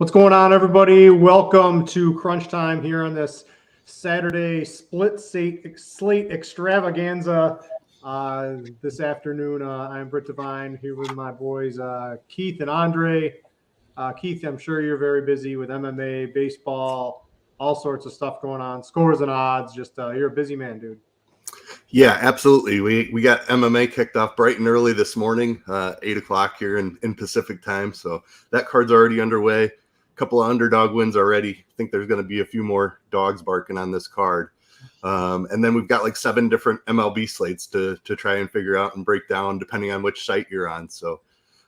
What's going on, everybody? Welcome to Crunch Time here on this Saturday split slate extravaganza this afternoon. I'm Britt Devine here with my boys Keith and Andre. Keith, I'm sure you're very busy with MMA, baseball, all sorts of stuff going on, scores and odds. Just you're a busy man, dude. Yeah, absolutely. We got MMA kicked off bright and early this morning, 8 o'clock here in Pacific time. So that card's already underway. A couple of underdog wins already. I think there's going to be a few more dogs barking on this card. And then we've got like 7 different MLB slates to try and figure out and break down depending on which site you're on. So,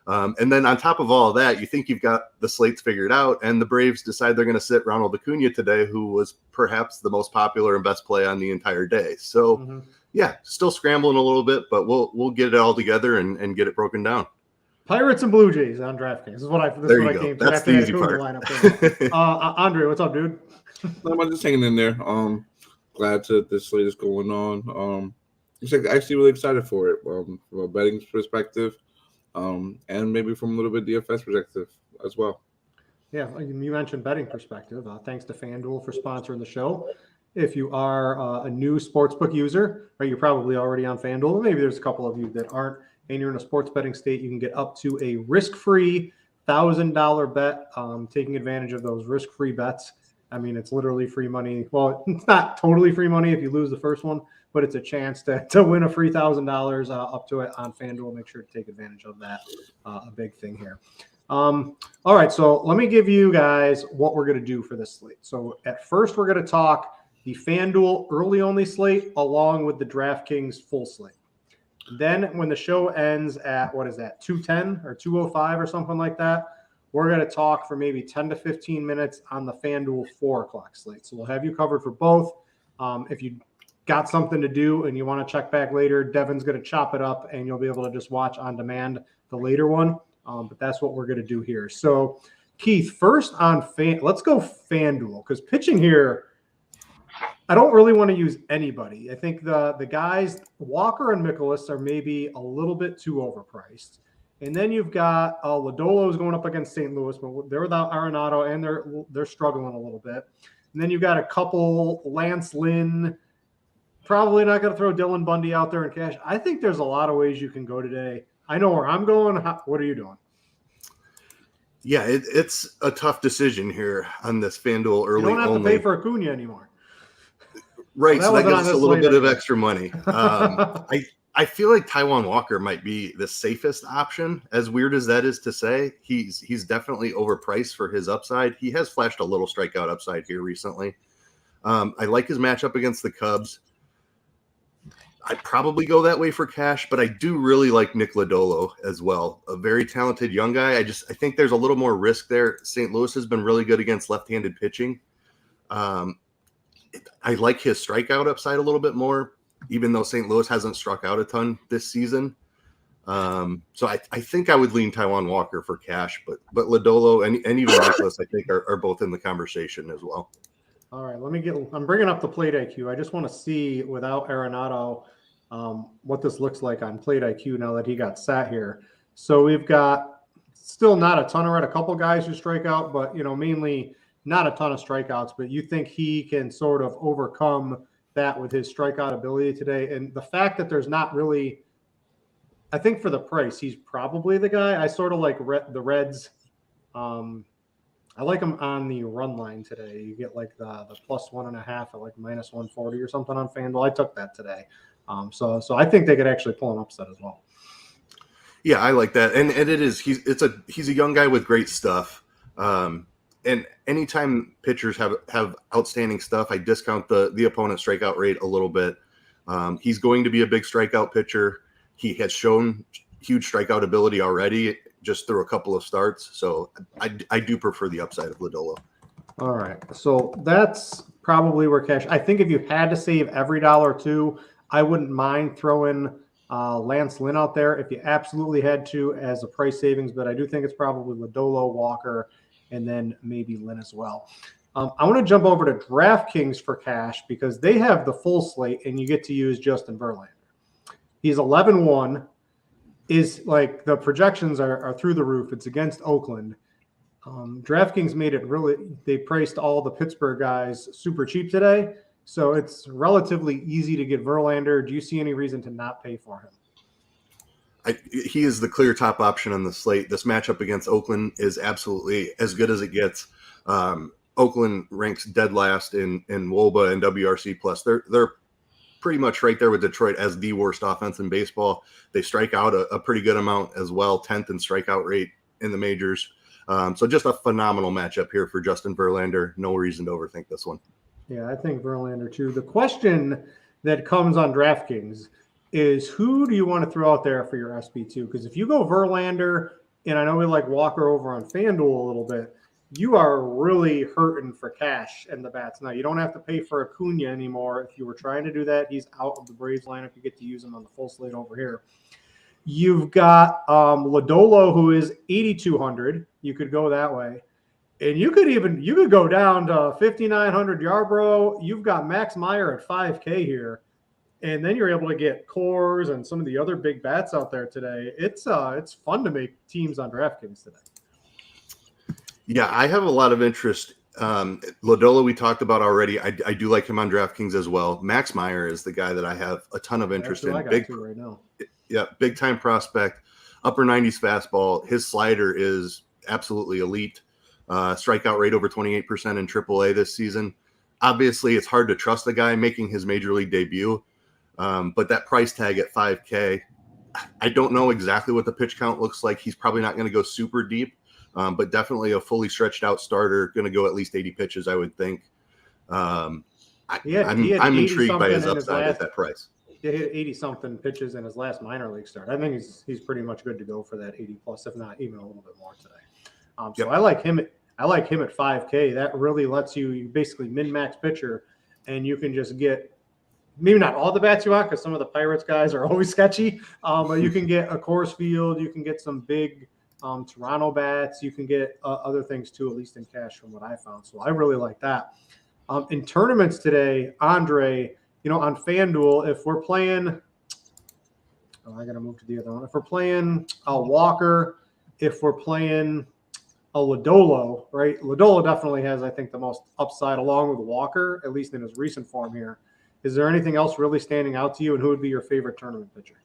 and then on top of all of that, you think you've got the slates figured out, and the Braves decide they're going to sit Ronald Acuna today, who was perhaps the most popular and best play on the entire day. So, yeah, still scrambling a little bit, but we'll get it all together and get it broken down. Pirates and Blue Jays on DraftKings. This is what I came to. That's the easy part. Andre, what's up, dude? I'm just hanging in there. Glad that this slate is going on. I'm actually really excited for it from a betting perspective, and maybe from a little bit DFS perspective as well. Yeah, you mentioned betting perspective. Thanks to Fanduel for sponsoring the show. If you are a new sportsbook user, right, you're probably already on Fanduel. Maybe there's a couple of you that aren't, and you're in a sports betting state, you can get up to a risk-free $1,000 bet, taking advantage of those risk-free bets. I mean, it's literally free money. Well, it's not totally free money if you lose the first one, but it's a chance to win a free $1,000 up to it on FanDuel. Make sure to take advantage of that. A big thing here. All right, so let me give you guys what we're going to do for this slate. So at first, we're going to talk the FanDuel early-only slate along with the DraftKings full slate. Then when the show ends at, 2:10 or 2:05 or something like that, we're going to talk for maybe 10 to 15 minutes on the FanDuel 4 o'clock slate. So we'll have you covered for both. If you got something to do and you want to check back later, Devin's going to chop it up and you'll be able to just watch on demand the later one. But that's what we're going to do here. So Keith, first on let's go FanDuel, because pitching here, I don't really want to use anybody. I think the guys, Walker and Mikolas, are maybe a little bit too overpriced. And then you've got Lodolo's going up against St. Louis, but they're without Arenado, and they're struggling a little bit. And then you've got a couple, Lance Lynn, probably not going to throw Dylan Bundy out there in cash. I think there's a lot of ways you can go today. I know where I'm going. What are you doing? Yeah, it's a tough decision here on this FanDuel early only. You don't have to pay for Acuna anymore. Right, so that gives us a little bit of extra money. I feel like Taijuan Walker might be the safest option, as weird as that is to say. He's definitely overpriced for his upside. He has flashed a little strikeout upside here recently. I like his matchup against the Cubs. I'd probably go that way for cash, but I do really like Nick Lodolo as well. A very talented young guy. I think there's a little more risk there. St. Louis has been really good against left-handed pitching. I like his strikeout upside a little bit more, even though St. Louis hasn't struck out a ton this season. So I think I would lean Taijuan Walker for cash, but Lodolo and even Mikolas, I think, are both in the conversation as well. All right, I'm bringing up the plate IQ. I just want to see, without Arenado, what this looks like on plate IQ now that he got sat here. So we've got still not a ton, a couple guys who strike out, but, mainly not a ton of strikeouts, but you think he can sort of overcome that with his strikeout ability today. And the fact that there's not really, I think for the price, he's probably the guy. I sort of like the Reds. I like him on the run line today. You get like the plus 1.5 at like minus 140 or something on FanDuel. I took that today. So I think they could actually pull an upset as well. Yeah, I like that. And it is, he's a young guy with great stuff. And anytime pitchers have outstanding stuff, I discount the opponent's strikeout rate a little bit. He's going to be a big strikeout pitcher. He has shown huge strikeout ability already just through a couple of starts. So I do prefer the upside of Lodolo. All right. So that's probably where cash. I think if you had to save every dollar or two, I wouldn't mind throwing Lance Lynn out there if you absolutely had to as a price savings. But I do think it's probably Lodolo, Walker, and then maybe Lynn as well. I want to jump over to DraftKings for cash because they have the full slate and you get to use Justin Verlander. He's 11-1. Is like the projections are through the roof. It's against Oakland. DraftKings made it really, they priced all the Pittsburgh guys super cheap today. So it's relatively easy to get Verlander. Do you see any reason to not pay for him? He is the clear top option on the slate. This matchup against Oakland is absolutely as good as it gets. Oakland ranks dead last in WOBA and WRC plus. They're pretty much right there with Detroit as the worst offense in baseball. They strike out a pretty good amount as well, 10th in strikeout rate in the majors. So just a phenomenal matchup here for Justin Verlander. No reason to overthink this one. Yeah, I think Verlander too. The question that comes on DraftKings is who do you want to throw out there for your SB2? Because if you go Verlander, and I know we like Walker over on Fanduel a little bit, you are really hurting for cash in the bats. Now, you don't have to pay for Acuna anymore. If you were trying to do that, he's out of the Braves lineup. You get to use him on the full slate over here. You've got Lodolo, who is 8,200. You could go that way. And you could go down to 5,900 Yarbrough. You've got Max Meyer at 5K here. And then you're able to get Coors and some of the other big bats out there today. It's fun to make teams on DraftKings today. Yeah, I have a lot of interest. Lodolo we talked about already. I do like him on DraftKings as well. Max Meyer is the guy that I have a ton of interest in. Big right now. Yeah, big time prospect, upper 90s fastball. His slider is absolutely elite. Strikeout rate over 28% in AAA this season. Obviously, it's hard to trust the guy making his major league debut, but that price tag at 5K, I don't know exactly what the pitch count looks like. He's probably not going to go super deep, but definitely a fully stretched out starter, going to go at least 80 pitches, I would think. I'm intrigued by his upside at that price. He hit 80-something pitches in his last minor league start. I think he's pretty much good to go for that 80+, if not even a little bit more today. So I like him. I like him at 5K. That really lets you basically min-max pitcher, and you can just get maybe not all the bats you want because some of the Pirates guys are always sketchy. But you can get a Coors Field. You can get some big Toronto bats. You can get other things too, at least in cash from what I found. So I really like that. In tournaments today, Andre, on FanDuel, if we're playing, I got to move to the other one. If we're playing Walker, if we're playing a Lodolo, right? Lodolo definitely has, I think, the most upside along with Walker, at least in his recent form here. Is there anything else really standing out to you, and who would be your favorite tournament pitcher?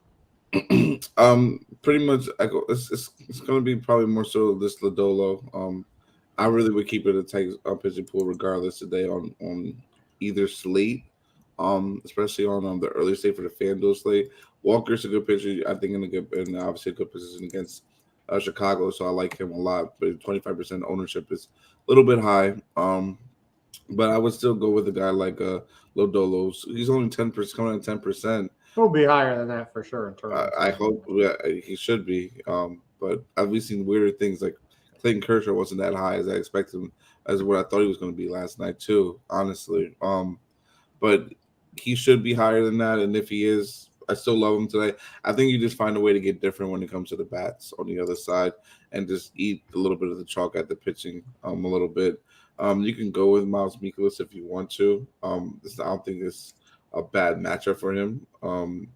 Pretty much, it's going to be probably more so this Lodolo. I really would keep it a tight pitching pool regardless today on either slate, especially on the early slate for the FanDuel slate. Walker's a good pitcher, I think, and obviously a good position against Chicago, so I like him a lot. But 25% ownership is a little bit high. But I would still go with a guy like Lodolo. He's only 10%, coming at 10%. He'll be higher than that for sure. In terms I hope he should be. But we've seen weirder things like Clayton Kershaw wasn't that high as I expected him, as what I thought he was going to be last night too. Honestly, but he should be higher than that. And if he is, I still love him today. I think you just find a way to get different when it comes to the bats on the other side and just eat a little bit of the chalk at the pitching a little bit. You can go with Miles Mikolas if you want to. I don't think it's a bad matchup for him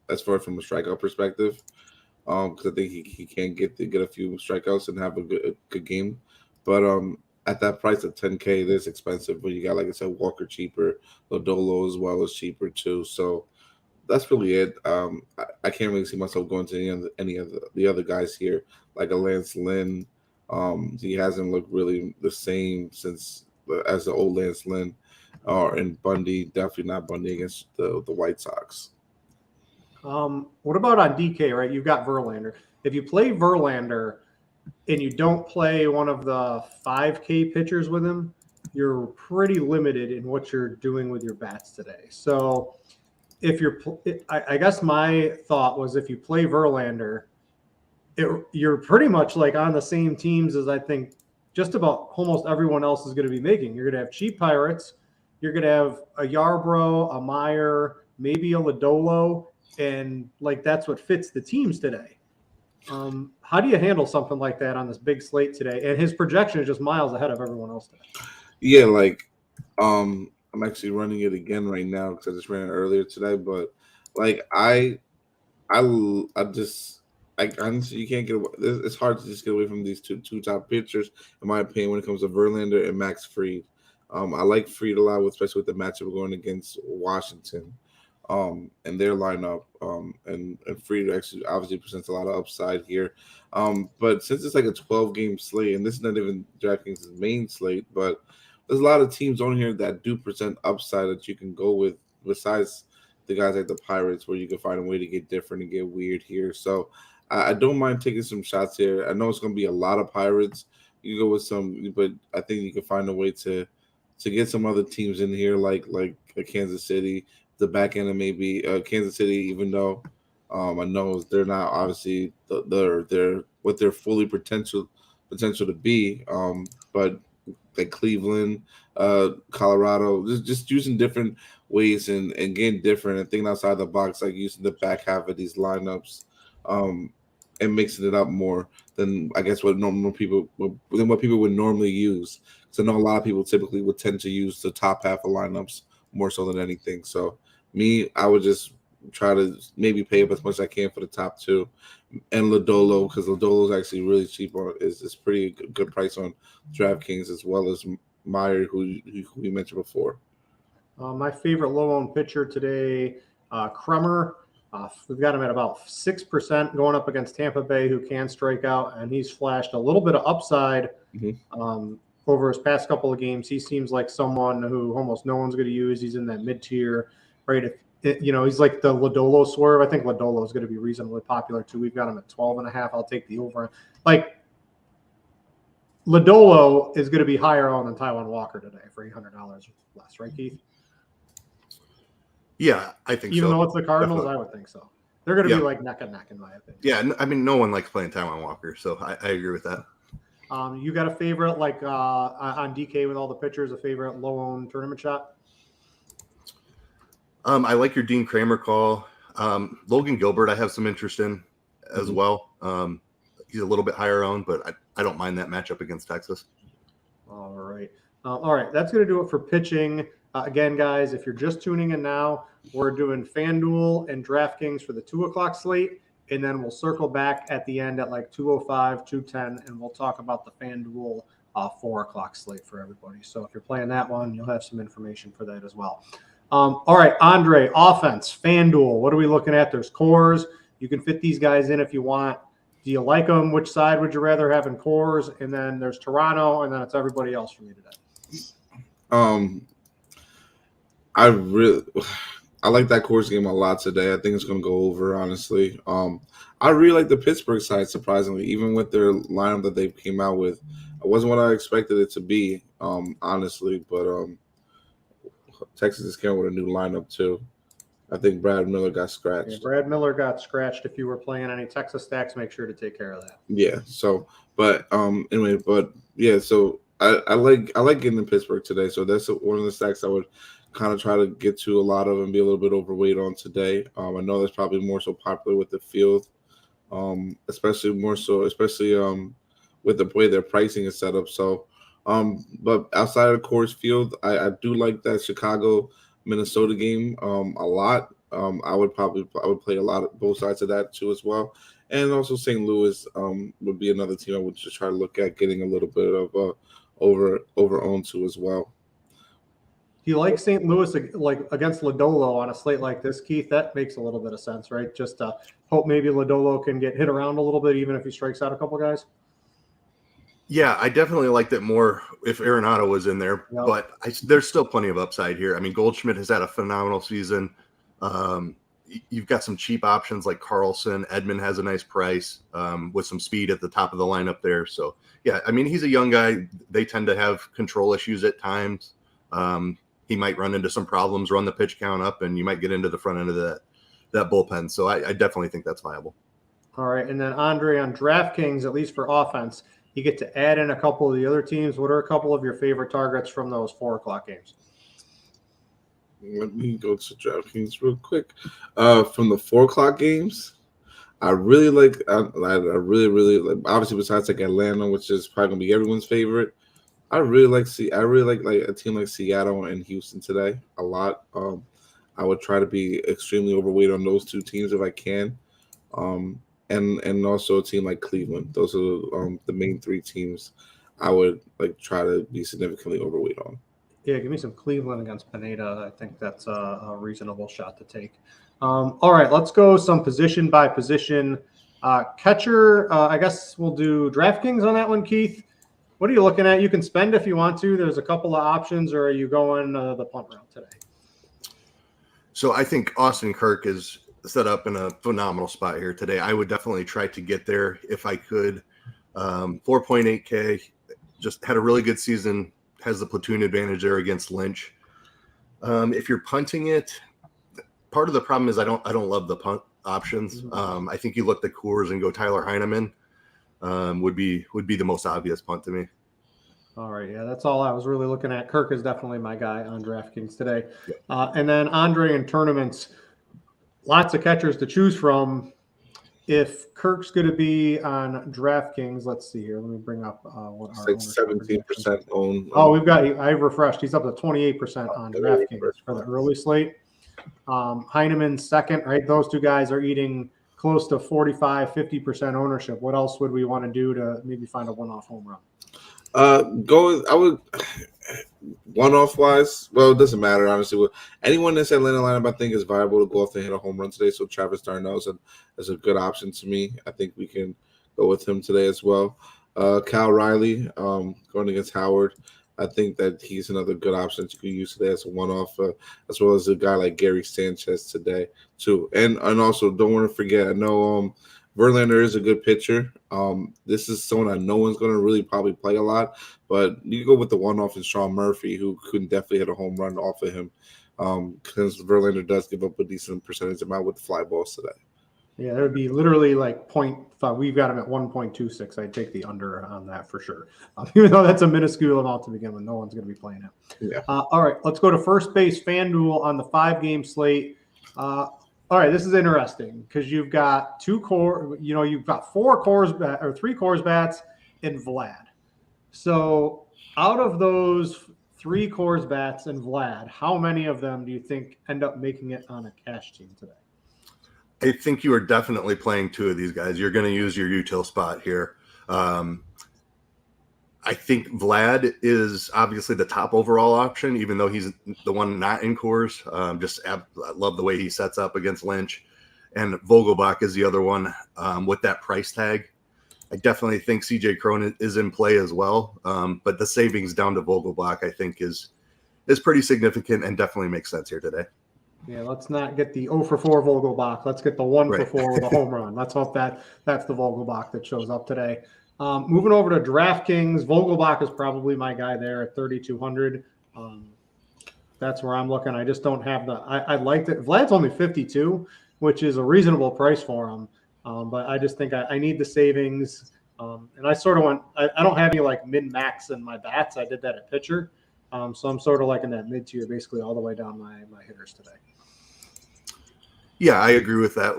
as far as from a strikeout perspective because I think he can get a few strikeouts and have a good game. But at that price of 10K, it is expensive. But you got, like I said, Walker cheaper, Lodolo as well as cheaper too. So that's really it. I can't really see myself going to any of the other guys here, like a Lance Lynn. He hasn't looked really the same as the old Lance Lynn, and Bundy. Definitely not Bundy against the White Sox. What about on DK? Right, you've got Verlander. If you play Verlander and you don't play one of the 5K pitchers with him, you're pretty limited in what you're doing with your bats today. So I guess my thought was if you play Verlander, you're pretty much like on the same teams as I think just about almost everyone else is going to be making. You're going to have cheap Pirates. You're going to have a Yarbrough, a Meyer, maybe a Lodolo, and like that's what fits the teams today. How do you handle something like that on this big slate today? And his projection is just miles ahead of everyone else today. Yeah, like I'm actually running it again right now because I just ran it earlier today. But like I just honestly, you can't get away. It's hard to just get away from these two top pitchers, in my opinion, when it comes to Verlander and Max Fried. I like Fried a lot, especially with the matchup going against Washington, and their lineup. And Fried actually obviously presents a lot of upside here. But since it's like a 12-game slate, and this is not even DraftKings' main slate, but there's a lot of teams on here that do present upside that you can go with besides the guys like the Pirates, where you can find a way to get different and get weird here. So I don't mind taking some shots here. I know it's going to be a lot of Pirates. You can go with some, but I think you can find a way to get some other teams in here, like a Kansas City, the back end of maybe Kansas City, even though I know they're not obviously they're what they're fully potential to be, but like Cleveland, Colorado, just using different ways and getting different and thinking outside the box, like using the back half of these lineups, and mixing it up more than I guess what people would normally use. So I know a lot of people typically would tend to use the top half of lineups more so than anything. So me, I would just try to maybe pay up as much as I can for the top two, and Lodolo, because Lodolo is actually really cheap on is pretty good price on DraftKings, as well as Meyer, who we mentioned before. My favorite low-owned pitcher today, Krummer. We've got him at about 6% going up against Tampa Bay, who can strike out, and he's flashed a little bit of upside over his past couple of games. He seems like someone who almost no one's going to use. He's in that mid-tier, right? He's like the Lodolo swerve. I think Lodolo is going to be reasonably popular too. We've got him at 12.5. I'll take the over. Like, Lodolo is going to be higher on than Taijuan Walker today for $800 less, right, Keith? Yeah, I think Even so. though it's the Cardinals, Definitely. I would think so. They're going to be like neck and neck, in my opinion. Yeah, I mean, no one likes playing Taijuan Walker, so I agree with that. You got a favorite, like on DK with all the pitchers, a favorite low-owned tournament shot? I like your Dean Kramer call. Logan Gilbert, I have some interest in as well. He's a little bit higher owned, but I don't mind that matchup against Texas. All right. That's going to do it for pitching. Again, guys, if you're just tuning in now, we're doing FanDuel and DraftKings for the 2 o'clock slate, and then we'll circle back at the end at like 2:05, 2:10, and we'll talk about the FanDuel 4 o'clock slate for everybody. So if you're playing that one, you'll have some information for that as well. All right, Andre, offense, FanDuel. What are we looking at? There's cores. You can fit these guys in if you want. Do you like them? Which side would you rather have in cores? And then there's Toronto, and then it's everybody else for me today. I like that course game a lot today. I think it's going to go over, honestly. I really like the Pittsburgh side, surprisingly, even with their lineup that they came out with. It wasn't what I expected it to be, honestly. But Texas is coming with a new lineup, too. I think Brad Miller got scratched. Yeah, Brad Miller got scratched. If you were playing any Texas stacks, make sure to take care of that. Yeah. So, but anyway, but yeah. So I like getting in Pittsburgh today. So that's one of the stacks I would kind of try to get to a lot of and be a little bit overweight on today. I know that's probably more so popular with the field, especially with the way their pricing is set up. So, but outside of the course field, I do like that Chicago Minnesota game a lot. I would play a lot of both sides of that too as well, and also St. Louis would be another team I would just try to look at getting a little bit of over owned to as well. Do you like St. Louis like against Lodolo on a slate like this, Keith? That makes a little bit of sense, right? Just hope maybe Lodolo can get hit around a little bit, even if he strikes out a couple guys. Yeah, I definitely liked it more if Arenado was in there, but there's still plenty of upside here. I mean, Goldschmidt has had a phenomenal season. You've got some cheap options like Carlson. Edman has a nice price with some speed at the top of the lineup there. So, yeah, I mean, he's a young guy. They tend to have control issues at times. He might run into some problems, run the pitch count up, and you might get into the front end of that bullpen. So I definitely think that's viable. All right, and then Andre, on DraftKings, at least for offense, you get to add in a couple of the other teams. What are a couple of your favorite targets from those 4 o'clock games? Let me go to DraftKings real quick. From the 4 o'clock games, I really like. I really like. Obviously, besides like Atlanta, which is probably gonna be everyone's favorite. I really like a team like Seattle and Houston today a lot. I would try to be extremely overweight on those two teams if I can. and also a team like Cleveland. Those are the main three teams I would like try to be significantly overweight on. Yeah, give me some Cleveland against Pineda. I think that's a reasonable shot to take. All right, let's go some position by position. Catcher, I guess we'll do DraftKings on that one, Keith. What are you looking at? You can spend if you want to. There's a couple of options, or are you going the punt route today? So I think Austin Kirk is set up in a phenomenal spot here today. I would definitely try to get there if I could. 4.8K, just had a really good season, has the platoon advantage there against Lynch. If you're punting it, part of the problem is I don't love the punt options. I think you look at Coors and go Tyler Heineman would be the most obvious punt to me. All right, yeah, that's all I was really looking at. Kirk is definitely my guy on DraftKings today. And then Andre in tournaments, lots of catchers to choose from. If Kirk's going to be on DraftKings, let's see here. Let me bring up what our like 17% own. Oh, I refreshed. He's up to 28% on DraftKings for the early slate. Heineman's second, right? Those two guys are eating close to 45-50% ownership. What else would we want to do to maybe find a one-off home run? I would one-off wise. Well, it doesn't matter honestly. Anyone in this Atlanta lineup, I think, is viable to go off and hit a home run today. So Travis Darnell is a good option to me. I think we can go with him today as well. Cal Riley going against Howard. I think that he's another good option you can use today as a one-off, as well as a guy like Gary Sanchez today too. And also don't want to forget. I know Verlander is a good pitcher. This is someone that no one's going to really probably play a lot, but you go with the one-off and Sean Murphy, who could definitely hit a home run off of him, because Verlander does give up a decent percentage amount with fly balls today. Yeah, there would be literally like 0.5. We've got him at 1.26. I'd take the under on that for sure. Even though that's a minuscule amount to begin with, no one's going to be playing it. Yeah. All right, let's go to first base FanDuel on the 5-game slate. All right, this is interesting because you've got you've got 4 Coors or 3 Coors bats and Vlad. So out of those 3 Coors bats and Vlad, how many of them do you think end up making it on a cash team today? I think you are definitely playing 2 of these guys. You're going to use your util spot here. I think Vlad is obviously the top overall option, even though he's the one not in Coors. I love the way he sets up against Lynch. And Vogelbach is the other one with that price tag. I definitely think CJ Cron is in play as well. But the savings down to Vogelbach, I think, is pretty significant and definitely makes sense here today. Yeah, let's not get the 0 for 4 Vogelbach. Let's get the 1 for 4 with a home run. Let's hope that's the Vogelbach that shows up today. Moving over to DraftKings, Vogelbach is probably my guy there at 3,200. That's where I'm looking. I just don't have I liked it. Vlad's only 52, which is a reasonable price for him. But I just think I need the savings. And I sort of I don't have any like min-max in my bats. I did that at pitcher. So I'm sort of like in that mid-tier, basically all the way down my hitters today. Yeah, I agree with that.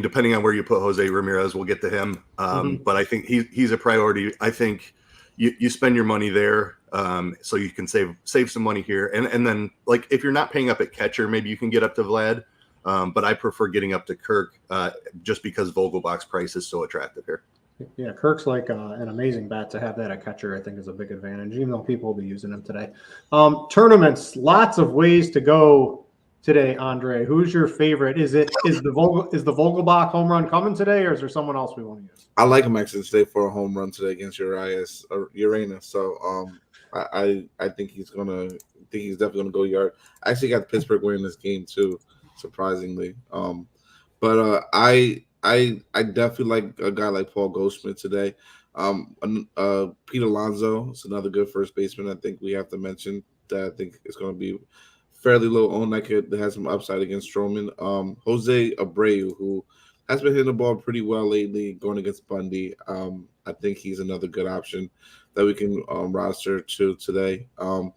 Depending on where you put Jose Ramirez, we'll get to him. But I think he's a priority. I think you spend your money there, so you can save some money here. And then, like, if you're not paying up at catcher, maybe you can get up to Vlad. But I prefer getting up to Kirk just because Vogelbach's price is so attractive here. Yeah, Kirk's like an amazing bat to have that at catcher. I think is a big advantage, even though people will be using him today. Tournaments, lots of ways to go today, Andre. Who's your favorite? Is the Vogelbach home run coming today, or is there someone else we want to use? I like him actually today for a home run today against Uranus. So I think he's definitely gonna go yard. I actually got Pittsburgh winning this game too, surprisingly. But I definitely like a guy like Paul Goldschmidt today. Pete Alonso is another good first baseman. I think we have to mention that. I think it's going to be fairly low owned. That has some upside against Stroman. Jose Abreu, who has been hitting the ball pretty well lately, going against Bundy. I think he's another good option that we can roster to today. And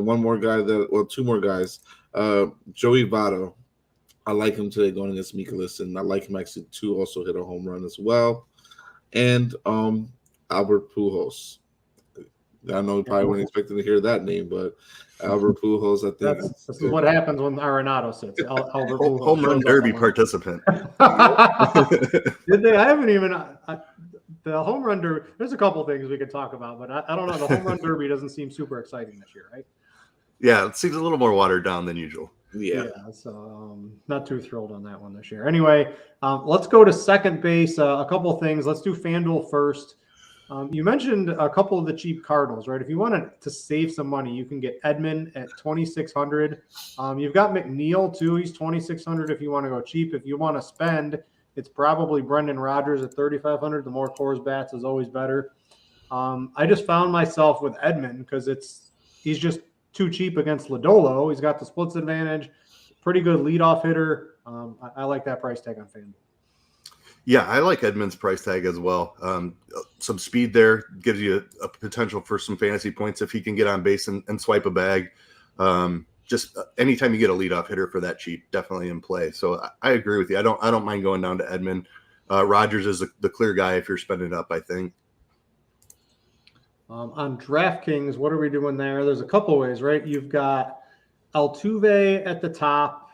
one more guy two more guys. Joey Votto. I like him today going against Mikolas, and I like him actually to also hit a home run as well. And Albert Pujols. I know you probably weren't expecting to hear that name, but Albert Pujols, I think. This is what happens when Arenado sits. Albert Pujols Home run shows up derby on my- participant. Did they? I haven't even. The home run derby. There's a couple things we could talk about, but I don't know. The home run derby doesn't seem super exciting this year, right? Yeah, it seems a little more watered down than usual. Yeah. So not too thrilled on that one this year. Anyway, let's go to second base. A couple of things. Let's do FanDuel first. You mentioned a couple of the cheap Cardinals, right? If you wanted to save some money, you can get Edman at 2,600. You've got McNeil too. He's 2,600 if you want to go cheap. If you want to spend, it's probably Brendan Rodgers at 3,500. The more Coors bats is always better. I just found myself with Edman because he's just too cheap against Lodolo. He's got the splits advantage, pretty good leadoff hitter. I like that price tag on FanDuel. Yeah, I like Edmonds' price tag as well. Some speed there gives you a potential for some fantasy points if he can get on base and swipe a bag. Just anytime you get a leadoff hitter for that cheap, definitely in play. So I agree with you. I don't mind going down to Edman. Rodgers is the clear guy if you're spending up, I think. On DraftKings, what are we doing there? There's a couple ways, right? You've got Altuve at the top,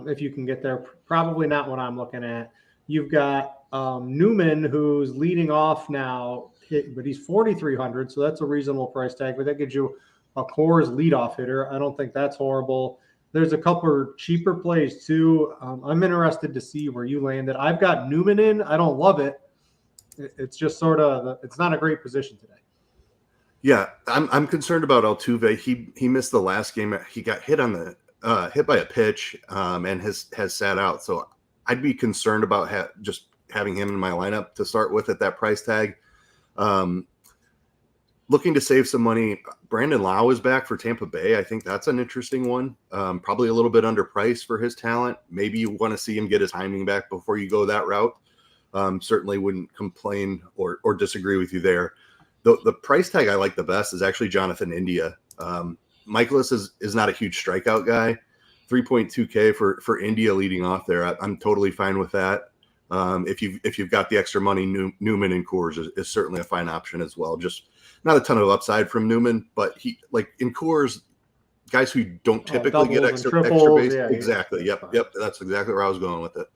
if you can get there. Probably not what I'm looking at. You've got Newman, who's leading off now, but he's 4,300, so that's a reasonable price tag. But that gives you a Coors leadoff hitter. I don't think that's horrible. There's a couple of cheaper plays too. I'm interested to see where you landed. I've got Newman in. I don't love it. It's just sort of it's not a great position today. Yeah, I'm concerned about Altuve. He missed the last game. He got hit on the hit by a pitch and has sat out. So I'd be concerned about just having him in my lineup to start with at that price tag. Looking to save some money, Brandon Lau is back for Tampa Bay. I think that's an interesting one. Probably a little bit underpriced for his talent. Maybe you want to see him get his timing back before you go that route. Certainly wouldn't complain or disagree with you there. The price tag I like the best is actually Jonathan India. Michaelis is not a huge strikeout guy. 3.2K for India leading off there. I'm totally fine with that. If you've got the extra money, Newman and Coors is certainly a fine option as well. Just not a ton of upside from Newman, but he like in Coors, guys who don't typically get extra base. Yeah, exactly. Yep. That's exactly where I was going with it.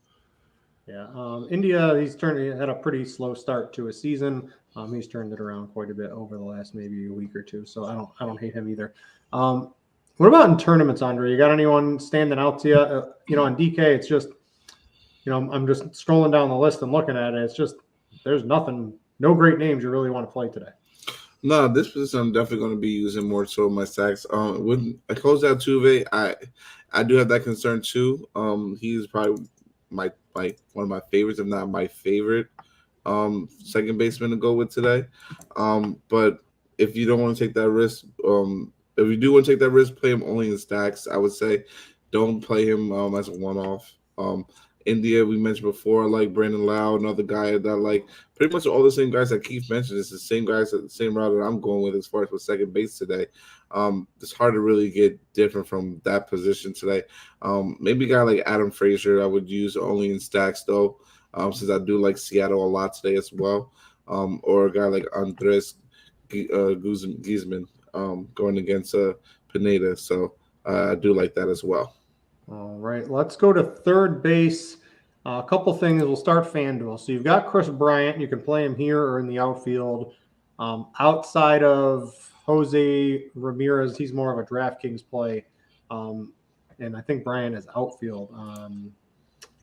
Yeah. India, he had a pretty slow start to his season. He's turned it around quite a bit over the last maybe a week or two. So I don't hate him either. What about in tournaments, Andre? You got anyone standing out to you? On DK, it's just, I'm just scrolling down the list and looking at it. It's just, there's no great names you really want to play today. No, this position I'm definitely going to be using more so in my stacks. When I close out Tuve, I do have that concern too. He's probably one of my favorites, if not my favorite, second baseman to go with today. But if you don't want to take that risk, if you do want to take that risk, play him only in stacks. I would say don't play him as a one-off. India, we mentioned before, I like Brandon Lau, another guy that I like. Pretty much all the same guys that Keith mentioned. It's the same guys, the same route that I'm going with as far as with second base today. It's hard to really get different from that position today. Maybe a guy like Adam Frazier I would use only in stacks, though, since I do like Seattle a lot today as well. Or a guy like Andres Guzman going against Pineda. So I do like that as well. All right, let's go to third base. A couple things. We'll start FanDuel. So you've got Chris Bryant. You can play him here or in the outfield. Outside of Jose Ramirez, he's more of a DraftKings play. And I think Bryant is outfield.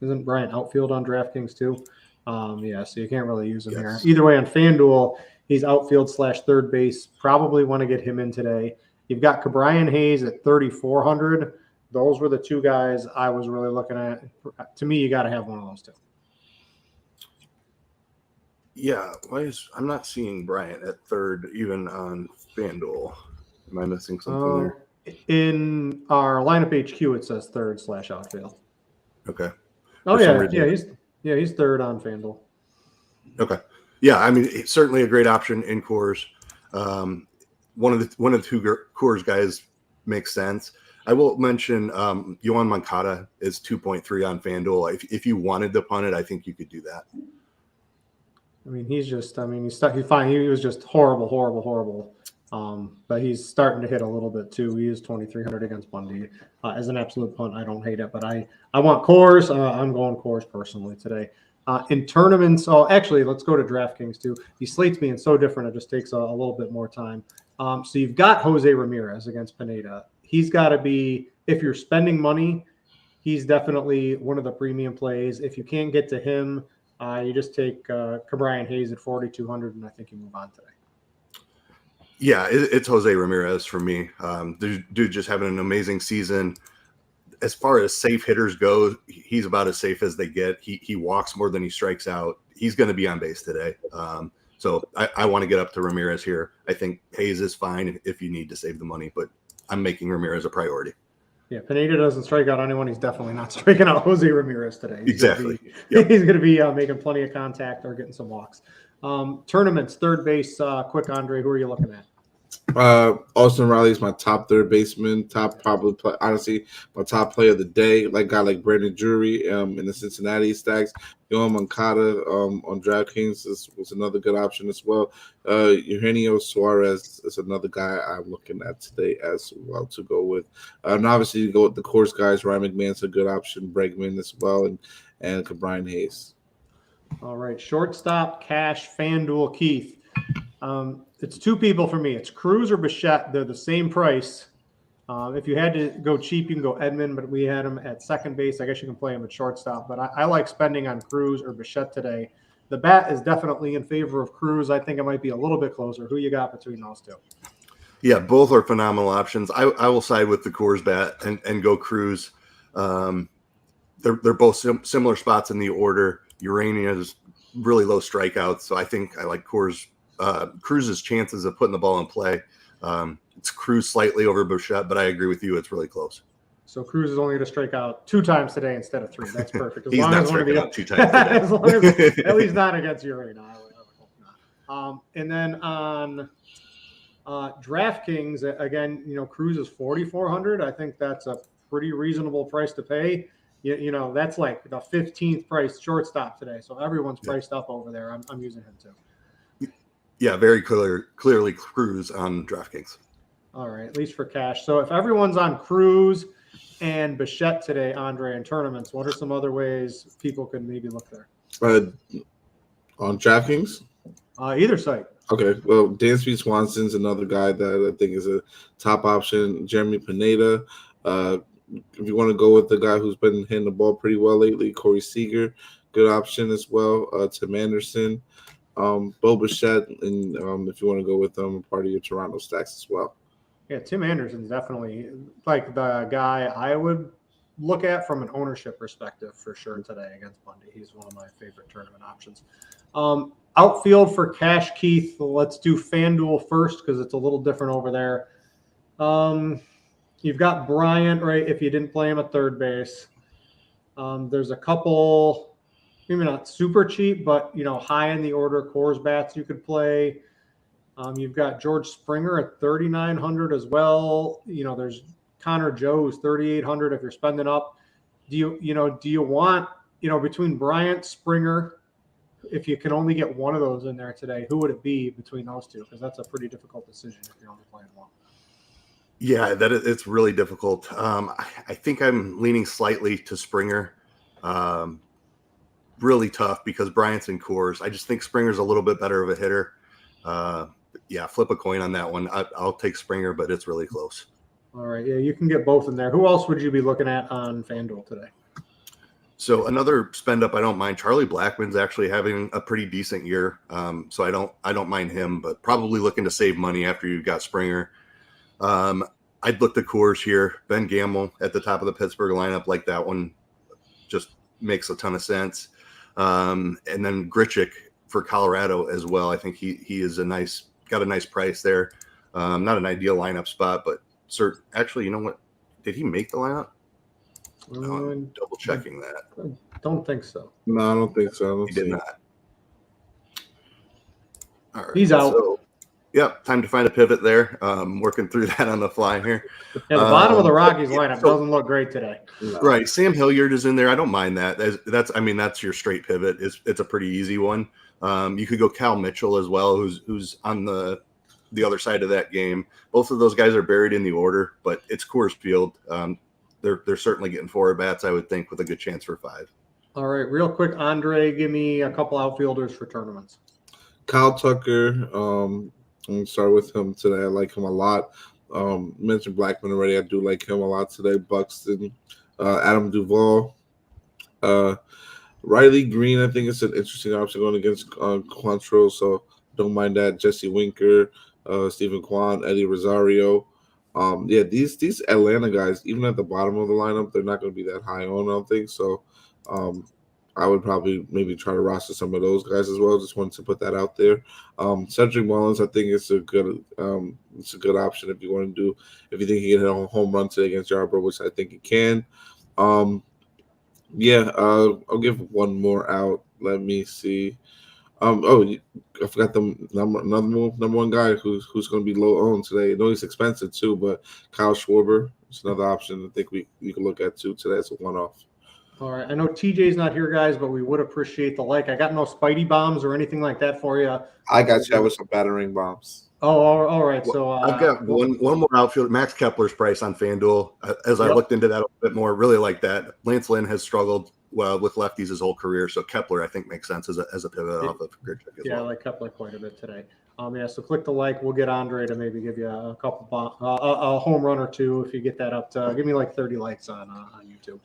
Isn't Bryant outfield on DraftKings too? Yeah, so you can't really use him here. Either way, on FanDuel, he's outfield / third base. Probably want to get him in today. You've got Cabrian Hayes at 3,400. Those were the two guys I was really looking at. To me, you got to have one of those two. Yeah, I'm not seeing Bryant at third even on FanDuel. Am I missing something there? In our lineup HQ, it says third / outfield. Okay. Oh yeah, he's third on FanDuel. Okay. Yeah, I mean, it's certainly a great option in Coors. One of the two Coors guys makes sense. I will mention Yohan Moncada is 2.3 on FanDuel. If you wanted to punt it, I think you could do that. I mean, he's fine. He was just horrible But he's starting to hit a little bit too. He is 2,300 against Bundy. As an absolute punt, I don't hate it, but I want Coors. I'm going Coors personally today. In tournaments, actually, let's go to DraftKings too. These slates being so different, it just takes a little bit more time. So you've got Jose Ramirez against Pineda. He's got to be, if you're spending money, he's definitely one of the premium plays. If you can't get to him, you just take Cabrian Hayes at 4,200, and I think you move on today. Yeah, it's Jose Ramirez for me. Dude just having an amazing season. As far as safe hitters go, he's about as safe as they get. He walks more than he strikes out. He's going to be on base today. So I want to get up to Ramirez here. I think Hayes is fine if you need to save the money, but I'm making Ramirez a priority. Yeah, Pineda doesn't strike out anyone. He's definitely not striking out Jose Ramirez today. He's Exactly. He's going to be making plenty of contact or getting some walks. Tournaments, third base, quick, Andre, who are you looking at? Austin Riley's my top third baseman, honestly, my top player of the day. Like guy like Brandon Drury in the Cincinnati stacks. Yohan Moncada on DraftKings was another good option as well. Eugenio Suarez is another guy I'm looking at today as well to go with. And obviously you go with the course guys. Ryan McMahon's a good option, Bregman as well, and Cabrian Hayes. All right, shortstop, Cash, Fanduel, Keith. It's two people for me. It's Cruz or Bichette. They're the same price. If you had to go cheap, you can go Edman, but we had him at second base. I guess you can play him at shortstop, but I like spending on Cruz or Bichette today. The bat is definitely in favor of Cruz. I think it might be a little bit closer. Who you got between those two? Yeah, both are phenomenal options. I will side with the Coors bat and go Cruz. They're both similar spots in the order. Urania is really low strikeouts, so I think I like Coors. Cruz's chances of putting the ball in play. It's Cruz slightly over Bichette, but I agree with you. It's really close. So Cruz is only going to strike out 2 times today instead of 3. That's perfect. He's not striking out 2 times today. As long as, at least not against Urania. I would hope not. And then on DraftKings, again, Cruz is 4,400. I think that's a pretty reasonable price to pay. That's like the 15th price shortstop today. So everyone's priced up over there. I'm using him too. Yeah, very clearly Cruz on DraftKings. All right, at least for cash. So if everyone's on Cruz and Bichette today, Andre, in tournaments, what are some other ways people could maybe look there? On DraftKings? Either site. Okay, well, Dansby Swanson's another guy that I think is a top option. Jeremy Pineda. If you want to go with the guy who's been hitting the ball pretty well lately, Corey Seager, good option as well. Tim Anderson. Bo Bichette, and if you want to go with them, part of your Toronto stacks as well. Yeah, Tim Anderson's definitely like the guy I would look at from an ownership perspective for sure today against Bundy. He's one of my favorite tournament options. Outfield for cash, Keith. Let's do Fanduel first because it's a little different over there. You've got Bryant, right, if you didn't play him at third base. There's a couple... maybe not super cheap, but, high in the order Coors bats you could play. You've got George Springer at 3,900 as well. There's Connor Joe's 3,800 if you're spending up. Do you want, between Bryant, Springer, if you can only get one of those in there today, who would it be between those two? Because that's a pretty difficult decision if you're only playing one. Yeah, it's really difficult. I think I'm leaning slightly to Springer. Really tough because Bryant's in Coors. I just think Springer's a little bit better of a hitter. Flip a coin on that one. I'll take Springer, but it's really close. All right. Yeah, you can get both in there. Who else would you be looking at on FanDuel today? So another spend up I don't mind. Charlie Blackmon's actually having a pretty decent year. So I don't mind him, but probably looking to save money after you've got Springer. I'd look to Coors here. Ben Gamble at the top of the Pittsburgh lineup, like that one just makes a ton of sense. And then Grichuk for Colorado as well. I think he is got a nice price there. Not an ideal lineup spot, but actually, you know what? Did he make the lineup? No, I'm double checking that. Don't think so. No, I don't think so. He did not. All right. He's out. So, yep, time to find a pivot there. Working through that on the fly here. Yeah, the bottom of the Rockies lineup doesn't look great today. No. Right, Sam Hilliard is in there. I don't mind that. That's your straight pivot. It's a pretty easy one. You could go Cal Mitchell as well, who's on the the other side of that game. Both of those guys are buried in the order, but it's Coors Field. They're certainly getting 4 at-bats, I would think, with a good chance for 5. All right, real quick, Andre, give me a couple outfielders for tournaments. Kyle Tucker, I'm going to start with him today. I like him a lot. Mentioned Blackman already. I do like him a lot today. Buxton, Adam Duvall. Riley Green, I think it's an interesting option going against Quantrill, so don't mind that. Jesse Winker, Stephen Kwan, Eddie Rosario. These Atlanta guys, even at the bottom of the lineup, they're not going to be that high on, I don't think. So I would probably maybe try to roster some of those guys as well. Just wanted to put that out there. Cedric Mullins, I think it's a good option if you think he can hit a home run today against Yarborough, which I think he can. I'll give one more out. Let me see. I forgot the number one guy who's going to be low owned today. I know he's expensive too, but Kyle Schwarber is another option I think we can look at too today. It's a one-off. All right. I know TJ's not here, guys, but we would appreciate the like. I got no Spidey bombs or anything like that for you. I got you with some battering bombs. Oh, all right. So I've got one more outfield. Max Kepler's price on FanDuel. As I looked into that a bit more, really like that. Lance Lynn has struggled with lefties his whole career, so Kepler I think makes sense as a pivot off of Grichuk as well. I like Kepler quite a bit today. So click the like. We'll get Andre to maybe give you a couple a home run or two if you get that up to give me like 30 likes on YouTube.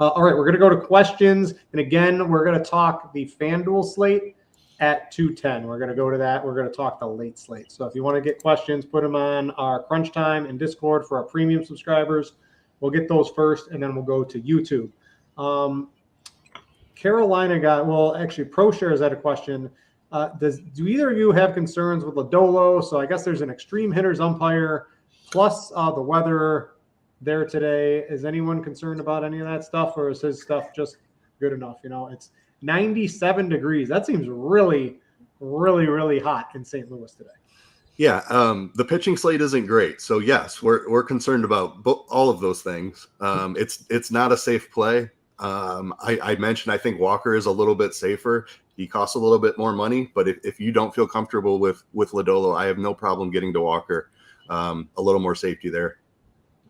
All right, we're gonna go to questions, and again, we're gonna talk the FanDuel slate at 2:10. We're gonna go to that. We're gonna talk the late slate. So if you want to get questions, put them on our Crunch Time and Discord for our premium subscribers. We'll get those first, and then we'll go to YouTube. Carolina ProShares had a question. Do either of you have concerns with Lodolo? So I guess there's an extreme hitters umpire plus the weather there today. Is anyone concerned about any of that stuff, or is his stuff just good enough? It's 97 degrees. That seems really, really, really hot in St. Louis today. Yeah, the pitching slate isn't great. So yes, we're concerned about all of those things. It's not a safe play. I mentioned I think Walker is a little bit safer. He costs a little bit more money, but if you don't feel comfortable with Lodolo, I have no problem getting to Walker. A little more safety there.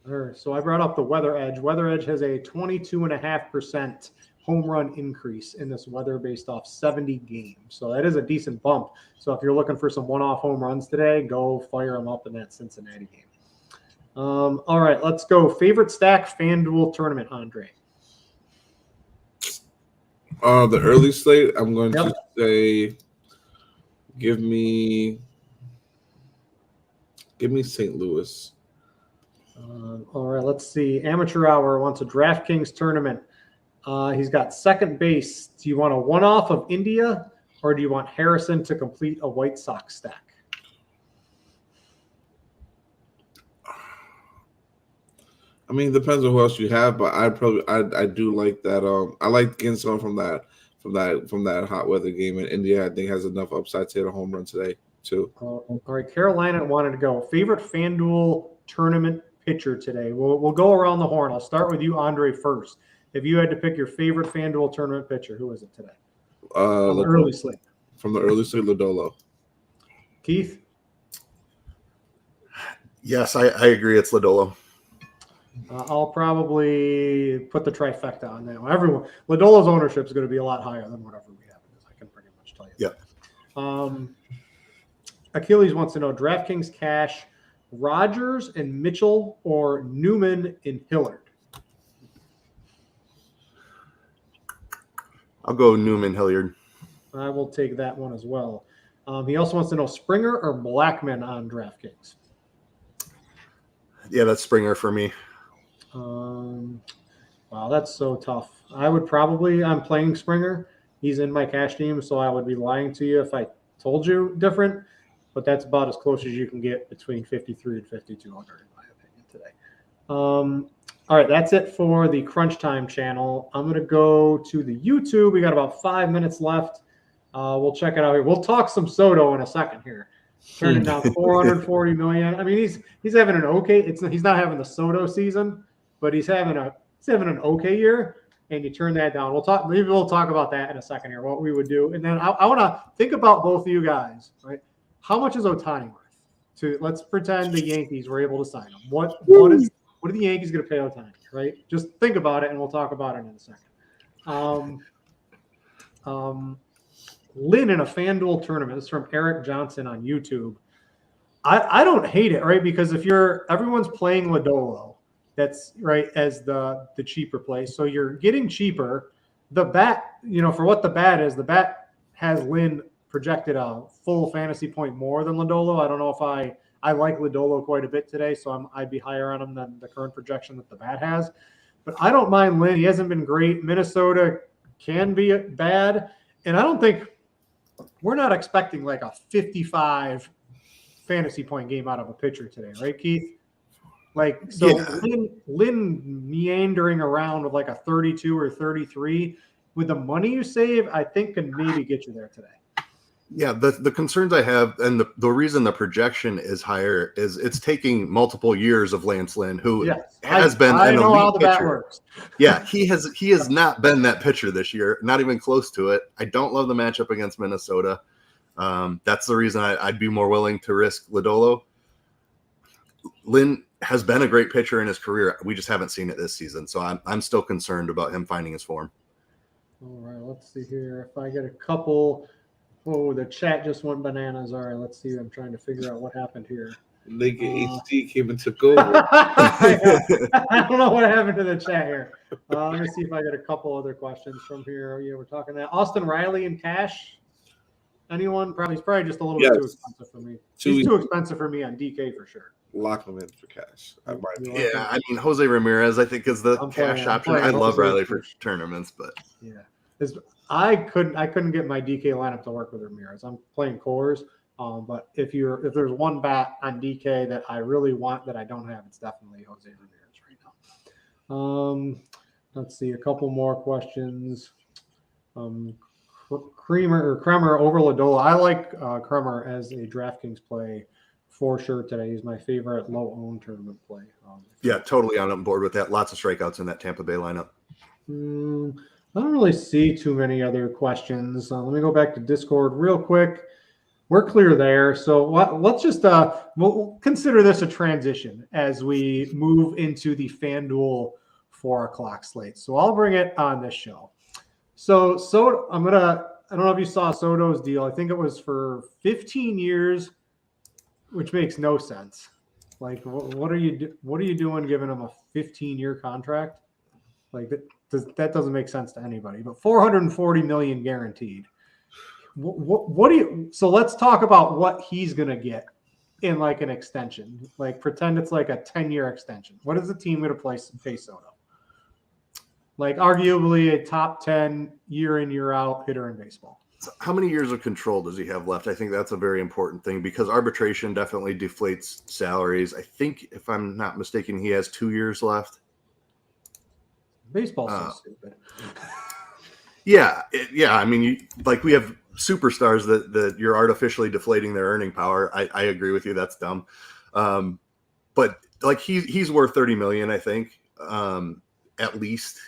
All right, so I brought up the Weather Edge. Weather Edge has a 22.5% home run increase in this weather based off 70 games. So that is a decent bump. So if you're looking for some one-off home runs today, go fire them up in that Cincinnati game. All right, let's go. Favorite stack FanDuel tournament, Andre? The early slate, I'm going to say give me St. Louis. All right, let's see. Amateur Hour wants a DraftKings tournament. He's got second base. Do you want a one-off of India, or do you want Harrison to complete a White Sox stack? I mean, it depends on who else you have, but I do like that. I like getting someone from that hot weather game, and India I think has enough upside to hit a home run today too. All right, Carolina wanted to go. Favorite FanDuel tournament pitcher today. We'll go around the horn. I'll start with you, Andre, first. If you had to pick your favorite FanDuel tournament pitcher, who is it today? From the early slate. From the early slate, Lodolo. Keith? Yes, I agree. It's Lodolo. I'll probably put the trifecta on that one. Lodolo's ownership is going to be a lot higher than whatever we have. I can pretty much tell you. Yeah. Achilles wants to know DraftKings cash, Rogers and Mitchell or Newman and Hillard? I'll go Newman Hilliard. I will take that one as well. He also wants to know Springer or Blackman on DraftKings. Yeah, that's Springer for me. Wow, that's so tough. I'm playing Springer. He's in my cash team, so I would be lying to you if I told you different, but that's about as close as you can get between 53 and 5,200 in my opinion today. All right, that's it for the Crunch Time channel. I'm going to go to the YouTube. We got about 5 minutes left. We'll check it out here. We'll talk some Soto in a second here. Turning down 440 million. I mean, he's having an okay. He's not having the Soto season, but he's having an okay year. And you turn that down. Maybe we'll talk about that in a second here. What we would do, and then I want to think about both of you guys. Right? How much is Ohtani worth? let's pretend the Yankees were able to sign him. What are the Yankees going to pay Ohtani, right? Just think about it, and we'll talk about it in a second. Lynn in a FanDuel tournament. This is from Eric Johnson on YouTube. I don't hate it, right? Because if everyone's playing Lodolo, that's right as the cheaper play. So you're getting cheaper. The bat, for what the bat is, the bat has Lynn projected a full fantasy point more than Lodolo. I don't know if I like Lodolo quite a bit today, so I'd be higher on him than the current projection that the bat has. But I don't mind Lynn. He hasn't been great. Minnesota can be bad. And I don't think we're not expecting like a 55 fantasy point game out of a pitcher today, right, Keith? Like, so yeah. Lynn meandering around with like a 32 or 33 with the money you save, I think can maybe get you there today. Yeah, the concerns I have, and the reason the projection is higher is it's taking multiple years of Lance Lynn, who has been an elite pitcher. Yeah, he has not been that pitcher this year, not even close to it. I don't love the matchup against Minnesota. That's the reason I'd be more willing to risk Lodolo. Lynn has been a great pitcher in his career. We just haven't seen it this season, so I'm still concerned about him finding his form. All right, let's see here. If I get a couple. Oh, the chat just went bananas. All right, let's see. I'm trying to figure out what happened here. Nigga HD came and took over. I don't know what happened to the chat here. Let me see if I get a couple other questions from here. Yeah, we're talking that. Austin Riley in cash. Anyone? He's probably just a little bit too expensive for me. He's too expensive for me on DK for sure. Lock him in for cash. Yeah, I mean, Jose Ramirez, I think, is the cash option. I love Riley for tournaments, but yeah. I couldn't get my DK lineup to work with Ramirez. I'm playing cores, but if there's one bat on DK that I really want that I don't have, it's definitely Jose Ramirez right now. Let's see a couple more questions. Kremer over Lodolo. I like Kremer as a DraftKings play for sure today. He's my favorite low-owned tournament play. Yeah, totally on board with that. Lots of strikeouts in that Tampa Bay lineup. I don't really see too many other questions. Let me go back to Discord real quick. We're clear there. So let's just we'll consider this a transition as we move into the FanDuel 4 o'clock slate. So I'll bring it on this show. So I don't know if you saw Soto's deal. I think it was for 15 years, which makes no sense. Like, what are you doing giving him a 15-year contract? Like that doesn't make sense to anybody. But $440 million guaranteed. What do you? So let's talk about what he's gonna get in like an extension. Like pretend it's like a 10-year extension. What is the team gonna pay Soto? Like arguably a top 10 year in year out hitter in baseball. So how many years of control does he have left? I think that's a very important thing because arbitration definitely deflates salaries. I think if I'm not mistaken, he has 2 years left. Baseball's so stupid. Yeah. I mean, we have superstars that you're artificially deflating their earning power. I agree with you. That's dumb. But like he's worth $30 million, I think, at least,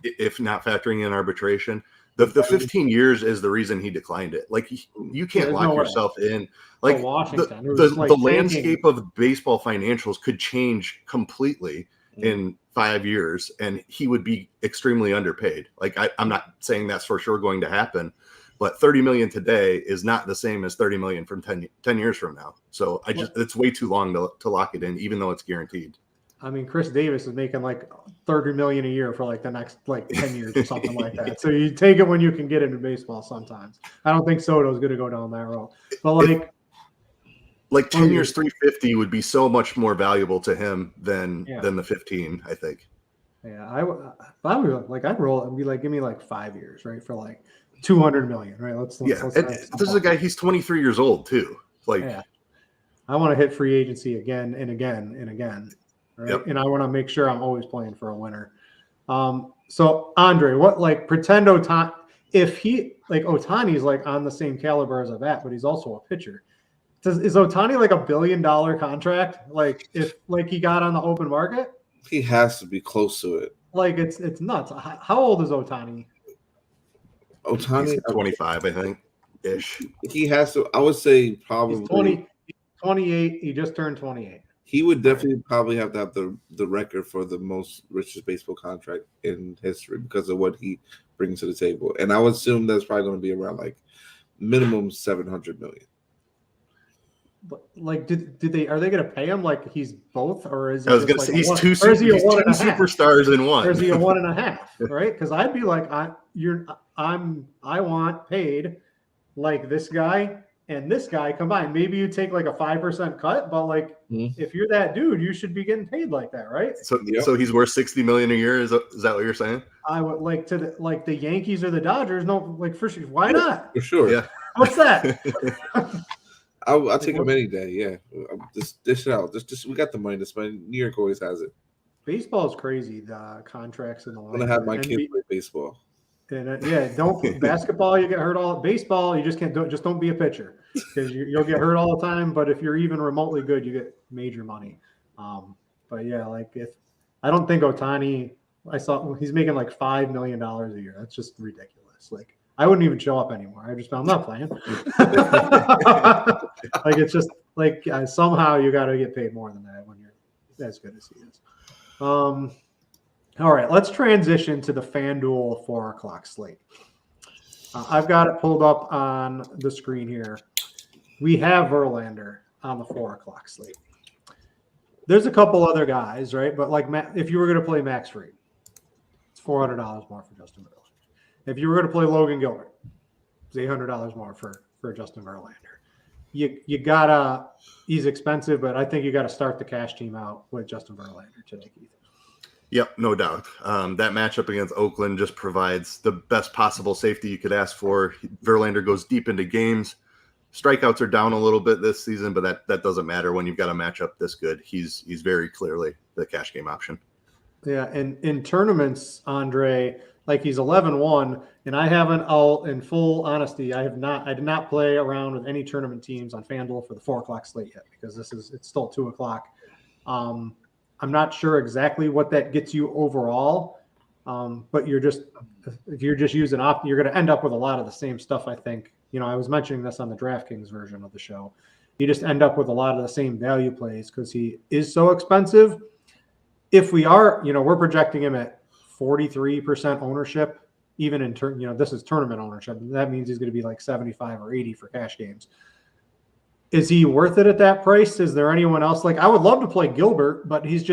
if not factoring in arbitration. The 15 years is the reason he declined it. Like you can't lock yourself in. Like Washington, the landscape of baseball financials could change completely in 5 years, and he would be extremely underpaid. Like I'm not saying that's for sure going to happen, but 30 million today is not the same as 30 million from 10 years from now. So it's way too long to lock it in, even though it's guaranteed. I mean, Chris Davis is making like $30 million a year for like the next 10 years or something like that. So you take it when you can get it in baseball sometimes. I don't think Soto's going to go down that road. But like 10 years, 350 would be so much more valuable to him than the 15, I think. Yeah, I'd roll and be like, give me like 5 years, right? For like 200 million, right? Let's this is a guy, he's 23 years old too. I want to hit free agency again and again and again. Right. Yep. And I want to make sure I'm always playing for a winner. So Andre, pretend Ohtani, if Ohtani's like on the same caliber as a bat, but he's also a pitcher. Is Ohtani like $1 billion contract? Like if he got on the open market? He has to be close to it. Like it's nuts. How old is Ohtani? He's 25, I think, ish. He has to. I would say probably 28. He just turned 28. He would definitely probably have to have the record for the most richest baseball contract in history because of what he brings to the table. And I would assume that's probably going to be around like minimum $700 million. But like, did they are they going to pay him like he's both, or is he I was going to say he's two superstars in one. Or is he a 1.5? Right? Because I'd be like, I want paid like this guy and this guy combined. Maybe you take like a 5% cut, but like if you're that dude, you should be getting paid like that, right? So he's worth $60 million a year. Is that what you're saying? I would like to the Yankees or the Dodgers. No, like for sure. Why not? For sure. Yeah. What's that? I'll take him any day. Yeah, just dish it out. Just we got the money to spend. New York always has it. Baseball is crazy. The contracts and the I'm gonna have my kids play baseball. And don't basketball. You get hurt all. Baseball, you just can't. Don't be a pitcher because you'll get hurt all the time. But if you're even remotely good, you get major money. But yeah, like if I don't think Ohtani, I saw he's making like $5 million a year. That's just ridiculous. Like I wouldn't even show up anymore. I'm not playing. Like it's just like somehow you got to get paid more than that when you're as good as he is. All right, let's transition to the Fanduel 4 o'clock slate. I've got it pulled up on the screen here. We have Verlander on the 4 o'clock slate. There's a couple other guys, right? But like if you were going to play Max Fried, it's $400 more for Justin Verlander. If you were going to play Logan Gilbert, it's $800 more for Justin Verlander. You gotta. He's expensive, but I think you got to start the cash team out with Justin Verlander today, Keith. Yep, no doubt. That matchup against Oakland just provides the best possible safety you could ask for. Verlander goes deep into games. Strikeouts are down a little bit this season, but that doesn't matter when you've got a matchup this good. He's very clearly the cash game option. Yeah, and in tournaments, Andre, like he's 11-1, and I haven't. In full honesty, I did not play around with any tournament teams on FanDuel for the 4 o'clock slate yet because it's still 2 o'clock. I'm not sure exactly what that gets you overall, but if you're just using you're going to end up with a lot of the same stuff. I think I was mentioning this on the DraftKings version of the show. You just end up with a lot of the same value plays because he is so expensive. If we are, we're projecting him at 43% ownership, even in this is tournament ownership. That means he's going to be like 75 or 80 for cash games. Is he worth it at that price? Is there anyone else? Like I would love to play Gilbert, but he's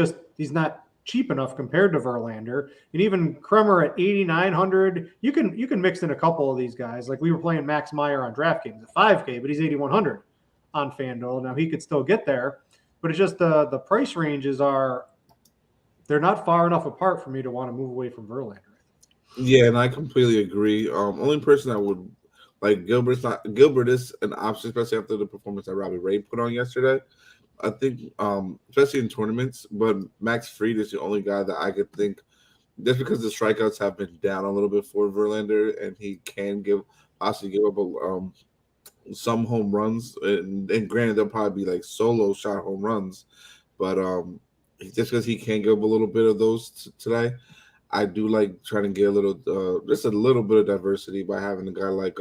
not cheap enough compared to Verlander. And even Kremer at 8,900, you can mix in a couple of these guys. Like we were playing Max Meyer on DraftKings at 5K, but he's 8,100 on FanDuel. Now he could still get there, but it's just the price ranges they're not far enough apart for me to want to move away from Verlander. Yeah, and I completely agree. Only person I would like Gilbert is an option, especially after the performance that Robbie Ray put on yesterday. I think, especially in tournaments, but Max Fried is the only guy that I could think, just because the strikeouts have been down a little bit for Verlander, and he can possibly give up some home runs, and granted they'll probably be like solo shot home runs, but just because he can give up a little bit of those today, I do like trying to get just a little bit of diversity by having a guy like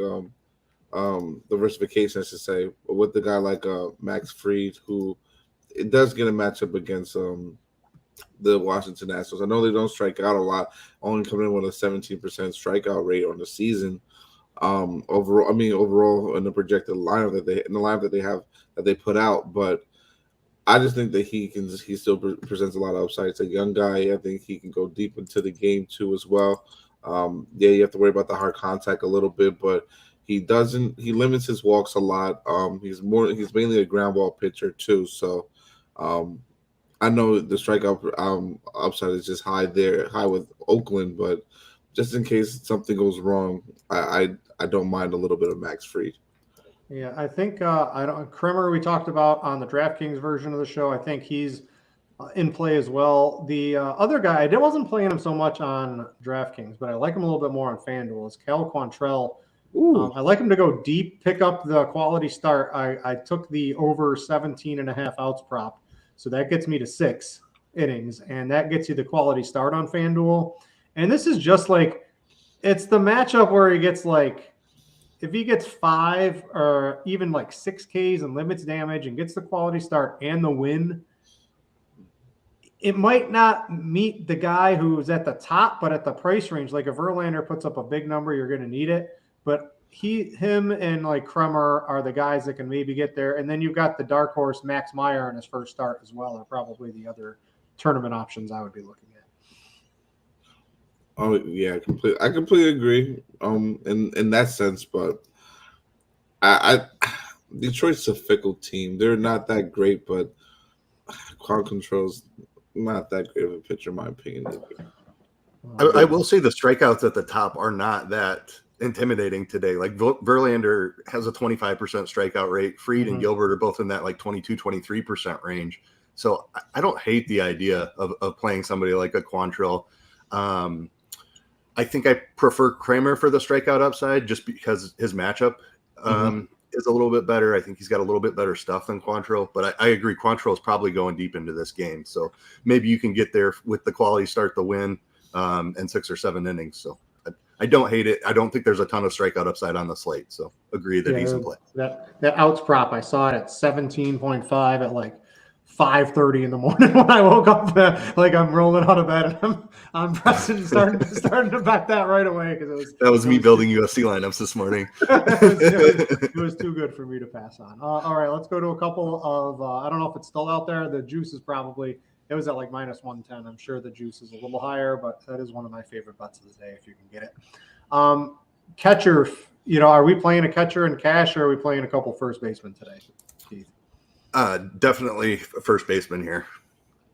diversification, I should say, with the guy like Max Fried, who it does get a matchup against the Washington Nationals. I know they don't strike out a lot, only coming in with a 17% strikeout rate on the season. Overall in the projected lineup that they put out, but I just think that he still presents a lot of upside. It's a young guy. I think he can go deep into the game too as well. You have to worry about the hard contact a little bit, but he limits his walks a lot. He's mainly a ground ball pitcher too. So I know the strikeout upside is just high with Oakland, but just in case something goes wrong, I don't mind a little bit of Max Fried. Yeah, I think Kremer we talked about on the DraftKings version of the show. I think he's in play as well. The other guy, I wasn't playing him so much on DraftKings, but I like him a little bit more on FanDuel. Is Cal Quantrill. I like him to go deep, pick up the quality start. I took the over 17.5 outs prop, so that gets me to 6 innings, and that gets you the quality start on FanDuel. And this is just like, it's the matchup where he gets like if he gets 5 or even like 6 Ks and limits damage and gets the quality start and the win, it might not meet the guy who's at the top, but at the price range, like if Verlander puts up a big number, you're going to need it. But him and like Kremer are the guys that can maybe get there. And then you've got the dark horse Max Meyer on his first start as well, are probably the other tournament options I would be looking at. Oh yeah, I completely agree. In that sense, but I Detroit's a fickle team. They're not that great, but Quad Control's not that great of a pitcher, in my opinion. I will say the strikeouts at the top are not that intimidating today. Like Verlander has a 25% strikeout rate. Fried and Gilbert are both in that like 22-23% range. So I don't hate the idea of playing somebody like a Quantrill. I think I prefer Kramer for the strikeout upside just because his matchup is a little bit better. I think he's got a little bit better stuff than Quantrill, but I agree Quantrill is probably going deep into this game. So maybe you can get there with the quality start the win and 6 or 7 innings. So I don't hate it. I don't think there's a ton of strikeout upside on the slate. So agree that he's in play. That outs prop, I saw it at 17.5 at like 5:30 in the morning when I woke up. Like I'm rolling out of bed and I'm pressing, starting to bet that right away because that was me building UFC lineups this morning. It was too good for me to pass on. All right, let's go to a couple of. I don't know if it's still out there. The juice is probably. It was at like minus 110. I'm sure the juice is a little higher, but that is one of my favorite bets of the day if you can get it. Catcher, are we playing a catcher in cash or are we playing a couple first basemen today, Keith? Definitely first baseman here.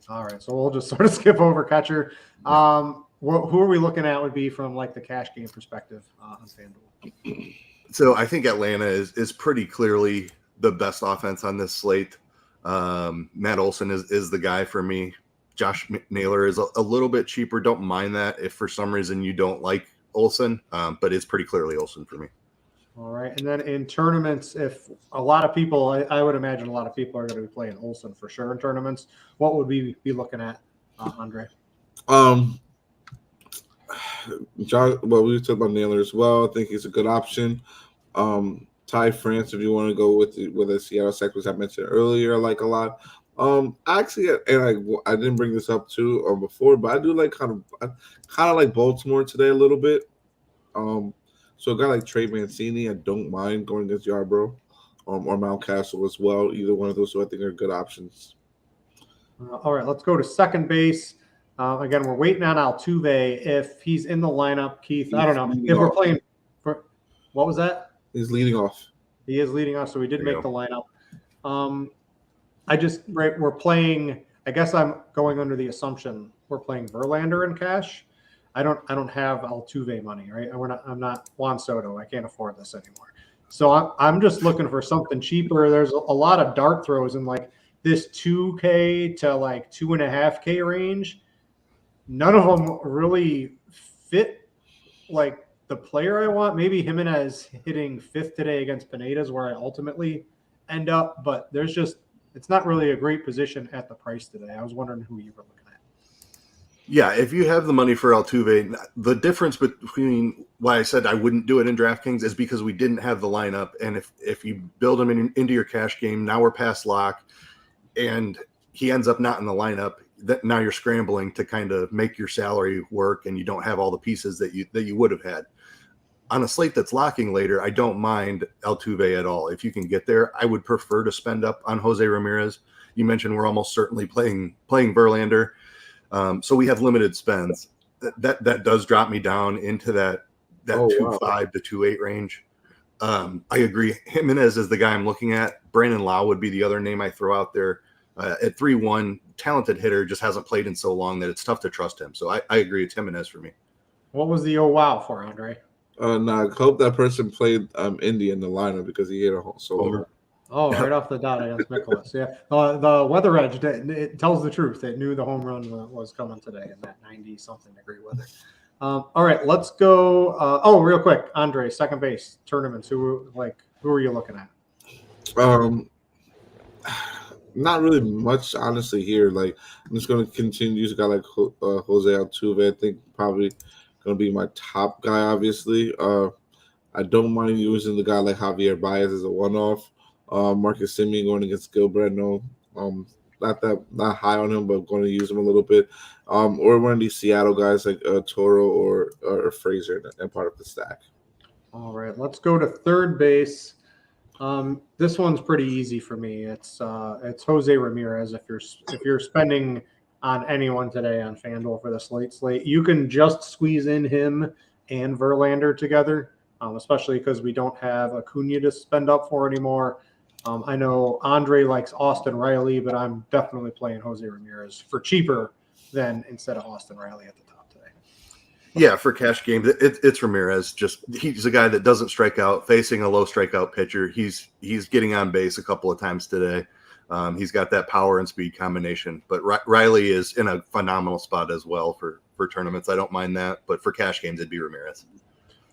All right, so we'll just sort of skip over catcher. Who are we looking at would be from like the cash game perspective on FanDuel? So I think Atlanta is pretty clearly the best offense on this slate. Matt Olson is the guy for me. Josh Naylor is a little bit cheaper. Don't mind that if for some reason you don't like Olson, but it's pretty clearly Olson for me. All right. And then in tournaments, if a lot of people, I would imagine a lot of people are going to be playing Olson for sure in tournaments. What would we be looking at, Andre? John, well, we talked about Naylor as well. I think he's a good option. Ty France, if you want to go with the Seattle Cyclones I mentioned earlier, I like a lot. Actually, and I didn't bring this up too before, but I do like kind of like Baltimore today a little bit. So a guy like Trey Mancini, I don't mind going against Yarbrough, or Mountcastle as well. Either one of those two I think are good options. All right, let's go to second base. Again, we're waiting on Altuve. If he's in the lineup, Keith, I don't know. If we're playing for – what was that? He's leading off. He is leading off, so we did make the lineup. We're playing – I guess I'm going under the assumption we're playing Verlander in cash. I don't have Altuve money, right? I'm not Juan Soto. I can't afford this anymore. So I'm just looking for something cheaper. There's a lot of dart throws in like this 2K to like 2.5K range. None of them really fit like the player I want. Maybe Jimenez hitting 5th today against Pineda is where I ultimately end up, but it's not really a great position at the price today. I was wondering who you were looking at. Yeah, if you have the money for Altuve, the difference between why I said I wouldn't do it in DraftKings is because we didn't have the lineup. And if you build him into your cash game, now we're past lock, and he ends up not in the lineup, that now you're scrambling to kind of make your salary work, and you don't have all the pieces that you would have had. On a slate that's locking later, I don't mind Altuve at all. If you can get there, I would prefer to spend up on Jose Ramirez. You mentioned we're almost certainly playing Verlander. So we have limited spends. That does drop me down into that 2.5 to 2.8 range. I agree. Jimenez is the guy I'm looking at. Brandon Lau would be the other name I throw out there. At 3-1, talented hitter, just hasn't played in so long that it's tough to trust him. So I agree. It's Jimenez for me. What was the wow for, Andre? No, I hope that person played Indy in the lineup because he hit a solo. Oh, right off the dot against Nicholas. Yeah. The weather edge, it tells the truth. It knew the home run was coming today in that 90-something degree weather. All right, let's go. Real quick, Andre, second base tournaments. Who are you looking at? Not really much, honestly, here. Like, I'm just going to continue to use a guy like Jose Altuve. I think probably going to be my top guy, obviously. I don't mind using the guy like Javier Baez as a one-off. Marcus Semien going against Gilbert, no, not high on him, but going to use him a little bit. Or one of these Seattle guys like Toro or Fraser and part of the stack. All right, let's go to third base. This one's pretty easy for me. It's Jose Ramirez. If you're spending on anyone today on FanDuel for the slate, you can just squeeze in him and Verlander together, especially because we don't have Acuna to spend up for anymore. I know Andre likes Austin Riley, but I'm definitely playing Jose Ramirez for cheaper than instead of Austin Riley at the top today. Yeah, for cash games, it's Ramirez. He's a guy that doesn't strike out, facing a low strikeout pitcher. He's getting on base a couple of times today. He's got that power and speed combination. But Riley is in a phenomenal spot as well for tournaments. I don't mind that. But for cash games, it'd be Ramirez.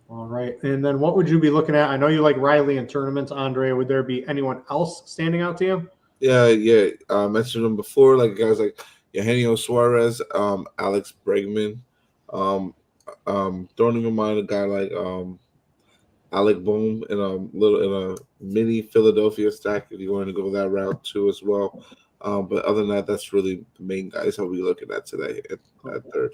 All right. And then what would you be looking at? I know you like Riley in tournaments, Andre. Would there be anyone else standing out to you? Yeah. I mentioned them before, like guys like Eugenio Suarez, Alex Bregman. Don't even mind a guy like Alec Bohm in a mini Philadelphia stack if you want to go that route too as well. But other than that, that's really the main guys I'll be looking at today at third.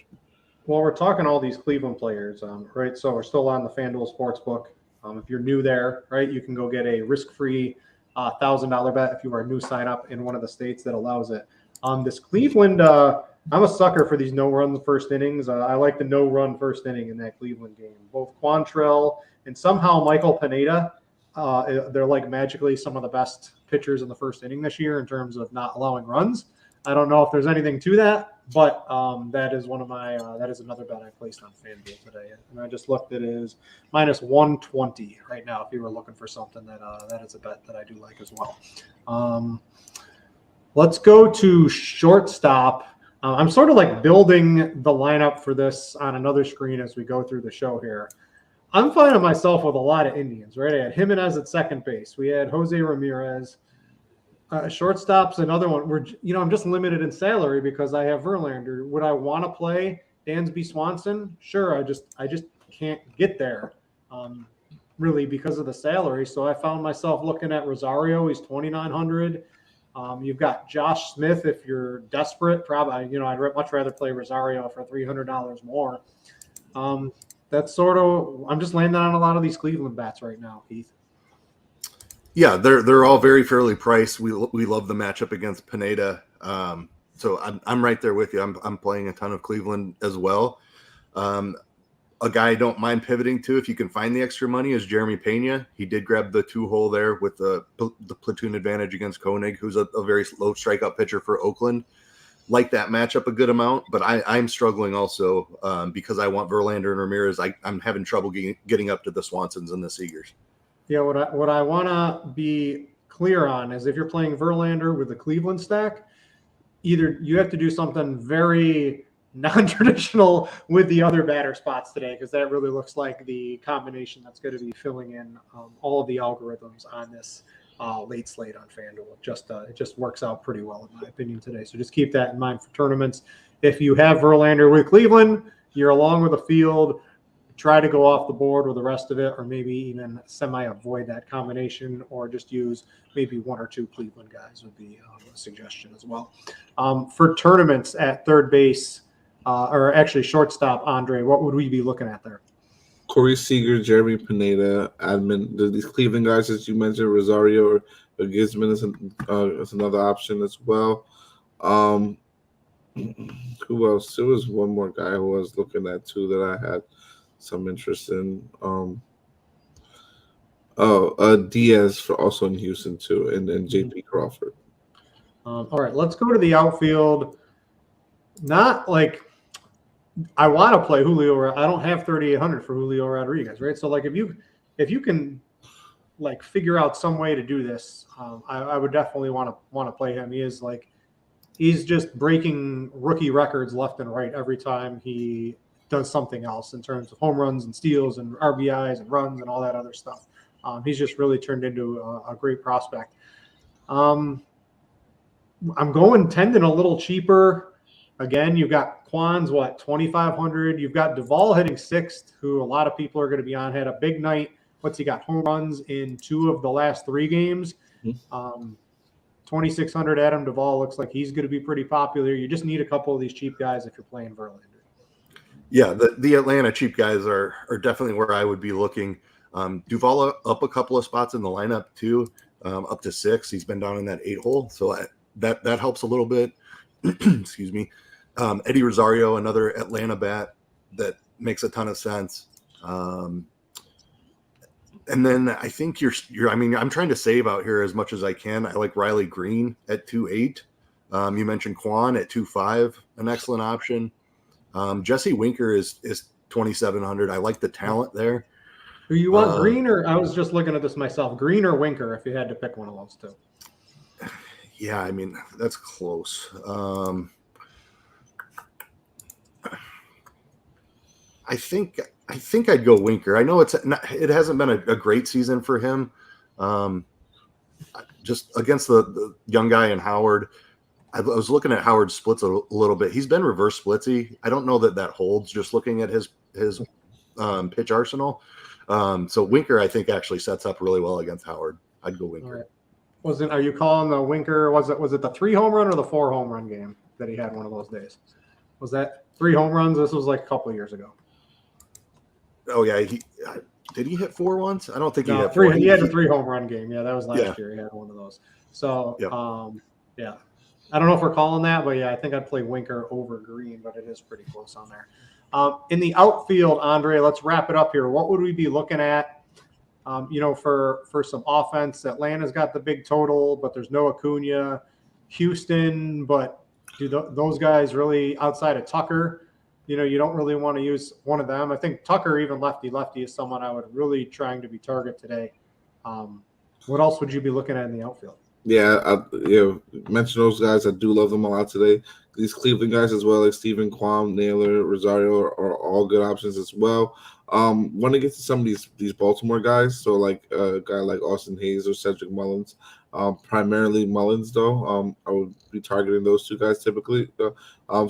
Well, we're talking all these Cleveland players, right? So we're still on the FanDuel Sportsbook. If you're new there, right, you can go get a risk-free $1,000 bet if you are a new sign-up in one of the states that allows it. This Cleveland, I'm a sucker for these no-run first innings. I like the no-run first inning in that Cleveland game. Both Quantrill and somehow Michael Pineda, they're like magically some of the best pitchers in the first inning this year in terms of not allowing runs. I don't know if there's anything to that, but that is one of my that is another bet I placed on FanDuel today, and I just looked at it is minus 120 right now. If you were looking for something that is a bet that I do like as well. Let's go to shortstop. I'm sort of like building the lineup for this on another screen as we go through the show here. I'm finding myself with a lot of Indians, right? I had Jimenez at second base. We had Jose Ramirez. Shortstop's another one. I'm just limited in salary because I have Verlander. Would I want to play Dansby Swanson? Sure. I just can't get there, really because of the salary. So I found myself looking at Rosario. He's 2,900. You've got Josh Smith if you're desperate. Probably, I'd much rather play Rosario for $300 more. That's sort of. I'm just landing on a lot of these Cleveland bats right now, Keith. Yeah, they're all very fairly priced. We love the matchup against Pineda. So I'm right there with you. I'm playing a ton of Cleveland as well. A guy I don't mind pivoting to if you can find the extra money is Jeremy Pena. He did grab the 2-hole there with the platoon advantage against Koenig, who's a very low strikeout pitcher for Oakland. Like that matchup a good amount, but I'm struggling also because I want Verlander and Ramirez. I'm having trouble getting up to the Swansons and the Seagers. Yeah, what I want to be clear on is if you're playing Verlander with the Cleveland stack, either you have to do something very non-traditional with the other batter spots today because that really looks like the combination that's going to be filling in all of the algorithms on this late slate on FanDuel. It just works out pretty well in my opinion today. So just keep that in mind for tournaments. If you have Verlander with Cleveland, you're along with the field. Try to go off the board with the rest of it, or maybe even semi-avoid that combination, or just use maybe one or two Cleveland guys would be a suggestion as well. For tournaments at third base, or actually shortstop, Andre, what would we be looking at there? Corey Seager, Jeremy Pineda, these Cleveland guys that you mentioned, Rosario or Gisman is another option as well. Who else? There was one more guy who I was looking at too that I had some interest in. Diaz for also in Houston too, and then JP Crawford. All right, let's go to the outfield. Not like I want to play Julio. I don't have 3,800 for Julio Rodriguez, right? So like if you can like figure out some way to do this, I would definitely want to play him. He's just breaking rookie records left and right every time he does something else in terms of home runs and steals and RBIs and runs and all that other stuff. He's just really turned into a great prospect. I'm going Tendon a little cheaper. Again, you've got Kwan's, 2,500. You've got Duvall hitting sixth, who a lot of people are going to be on. Had a big night what's he got? Home runs in 2 of the last 3 games. 2,600 Adam Duvall looks like he's going to be pretty popular. You just need a couple of these cheap guys if you're playing Verlander. Yeah, the Atlanta cheap guys are definitely where I would be looking. Duvall up a couple of spots in the lineup too, up to 6. He's been down in that 8 hole, so that helps a little bit. Excuse me. Eddie Rosario, another Atlanta bat that makes a ton of sense. And then I think you're. I mean, I'm trying to save out here as much as I can. I like Riley Green at 2.8. You mentioned Quan at 2.5, an excellent option. Jesse Winker is 2,700. I like the talent there. Do you want Green or I was just looking at this myself? Green or Winker if you had to pick one of those two? Yeah, I mean that's close. I think I'd go Winker. I know it hasn't been a great season for him. Just against the young guy in Howard. I was looking at Howard's splits a little bit. He's been reverse splitsy. I don't know that holds just looking at his pitch arsenal. So Winker, I think, actually sets up really well against Howard. I'd go Winker. Right. Are you calling the Winker? Was it the 3 home run or the 4 home run game that he had one of those days? Was that 3 home runs? This was like a couple of years ago. Oh yeah, did he hit 4 once? I don't think he hit 3. 4. He had a 3 home run game. Yeah, that was last year. He had one of those. So yeah. I don't know if we're calling that, but yeah, I think I'd play Winker over Green, but it is pretty close on there. In the outfield, Andre, let's wrap it up here. What would we be looking at? For some offense, Atlanta's got the big total, but there's no Acuna. Houston, but do those guys really, outside of Tucker, you don't really want to use one of them. I think Tucker, even lefty is someone I would really trying to be target today. What else would you be looking at in the outfield? Yeah, mention those guys. I do love them a lot today. These Cleveland guys as well, like Steven Kwan, Naylor, Rosario are all good options as well. Want to get to some of these Baltimore guys. So like a guy like Austin Hayes or Cedric Mullins. Primarily Mullins though. I would be targeting those 2 guys typically,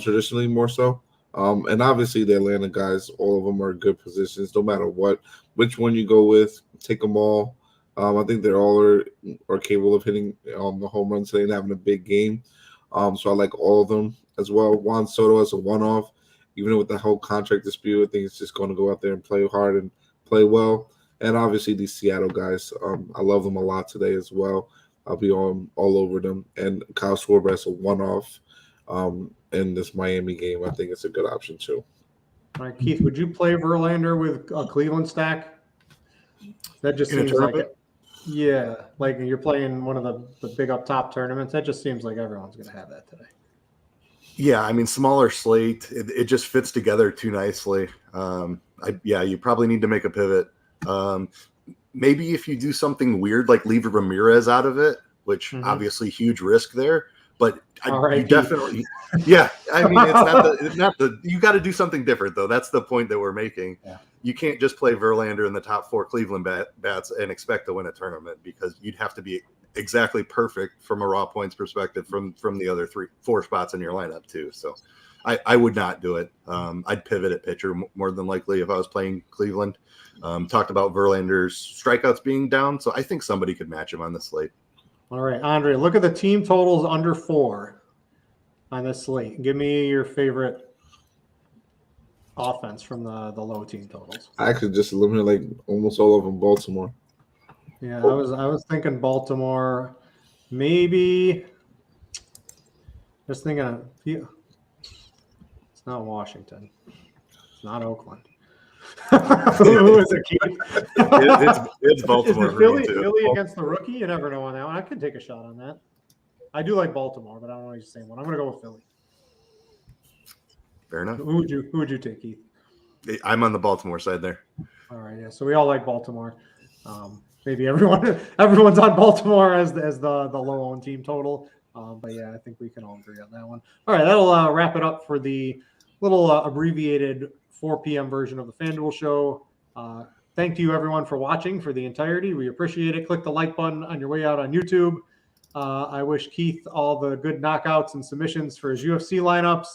traditionally more so. And obviously the Atlanta guys, all of them are good positions. No matter which one you go with, take them all. I think they all are capable of hitting the home runs today and having a big game. So I like all of them as well. Juan Soto as a one-off, even with the whole contract dispute, I think it's just going to go out there and play hard and play well. And obviously these Seattle guys, I love them a lot today as well. I'll be all over them. And Kyle Schwarber as a one-off in this Miami game, I think it's a good option too. All right, Keith, would you play Verlander with a Cleveland stack? That just seems like it. Yeah, like you're playing one of the big up top tournaments. That just seems like everyone's going to have that today. Yeah, I mean, smaller slate. It just fits together too nicely. You probably need to make a pivot. Maybe if you do something weird, like leave Ramirez out of it, which obviously huge risk there. But you definitely, yeah. I mean, it's not the. You got to do something different though. That's the point that we're making. Yeah. You can't just play Verlander in the top 4 Cleveland bats and expect to win a tournament, because you'd have to be exactly perfect from a raw points perspective from the other 4 spots in your lineup too. So I would not do it. I'd pivot at pitcher more than likely if I was playing Cleveland. Talked about Verlander's strikeouts being down, so I think somebody could match him on the slate. All right, Andre, look at the team totals under 4 on this slate. Give me your favorite offense from the low team totals. I actually just eliminated like almost all of them Baltimore. Yeah, I was thinking Baltimore. Maybe just thinking it's not Washington. It's not Oakland. Who is it, Keith? It's Baltimore. Is it Philly against the rookie? You never know on that one. I could take a shot on that. I do like Baltimore, but I don't know if it's the same one. I'm going to go with Philly. Fair enough. Who would you take, Keith? I'm on the Baltimore side there. All right, yeah. So we all like Baltimore. Maybe everyone's on Baltimore as the low owned team total. But yeah, I think we can all agree on that one. All right, that'll wrap it up for the little abbreviated 4 p.m. version of the Fanduel show. Thank you everyone for watching for the entirety. We appreciate it. Click the like button on your way out on YouTube. I wish Keith all the good knockouts and submissions for his UFC lineups.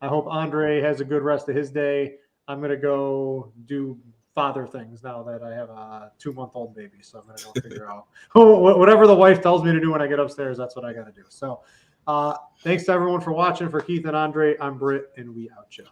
I hope Andre has a good rest of his day. I'm going to go do father things now that I have a 2-month-old baby. So I'm going to go figure out whatever the wife tells me to do when I get upstairs. That's what I got to do. So thanks to everyone for watching. For Keith and Andre, I'm Britt, and we out, you.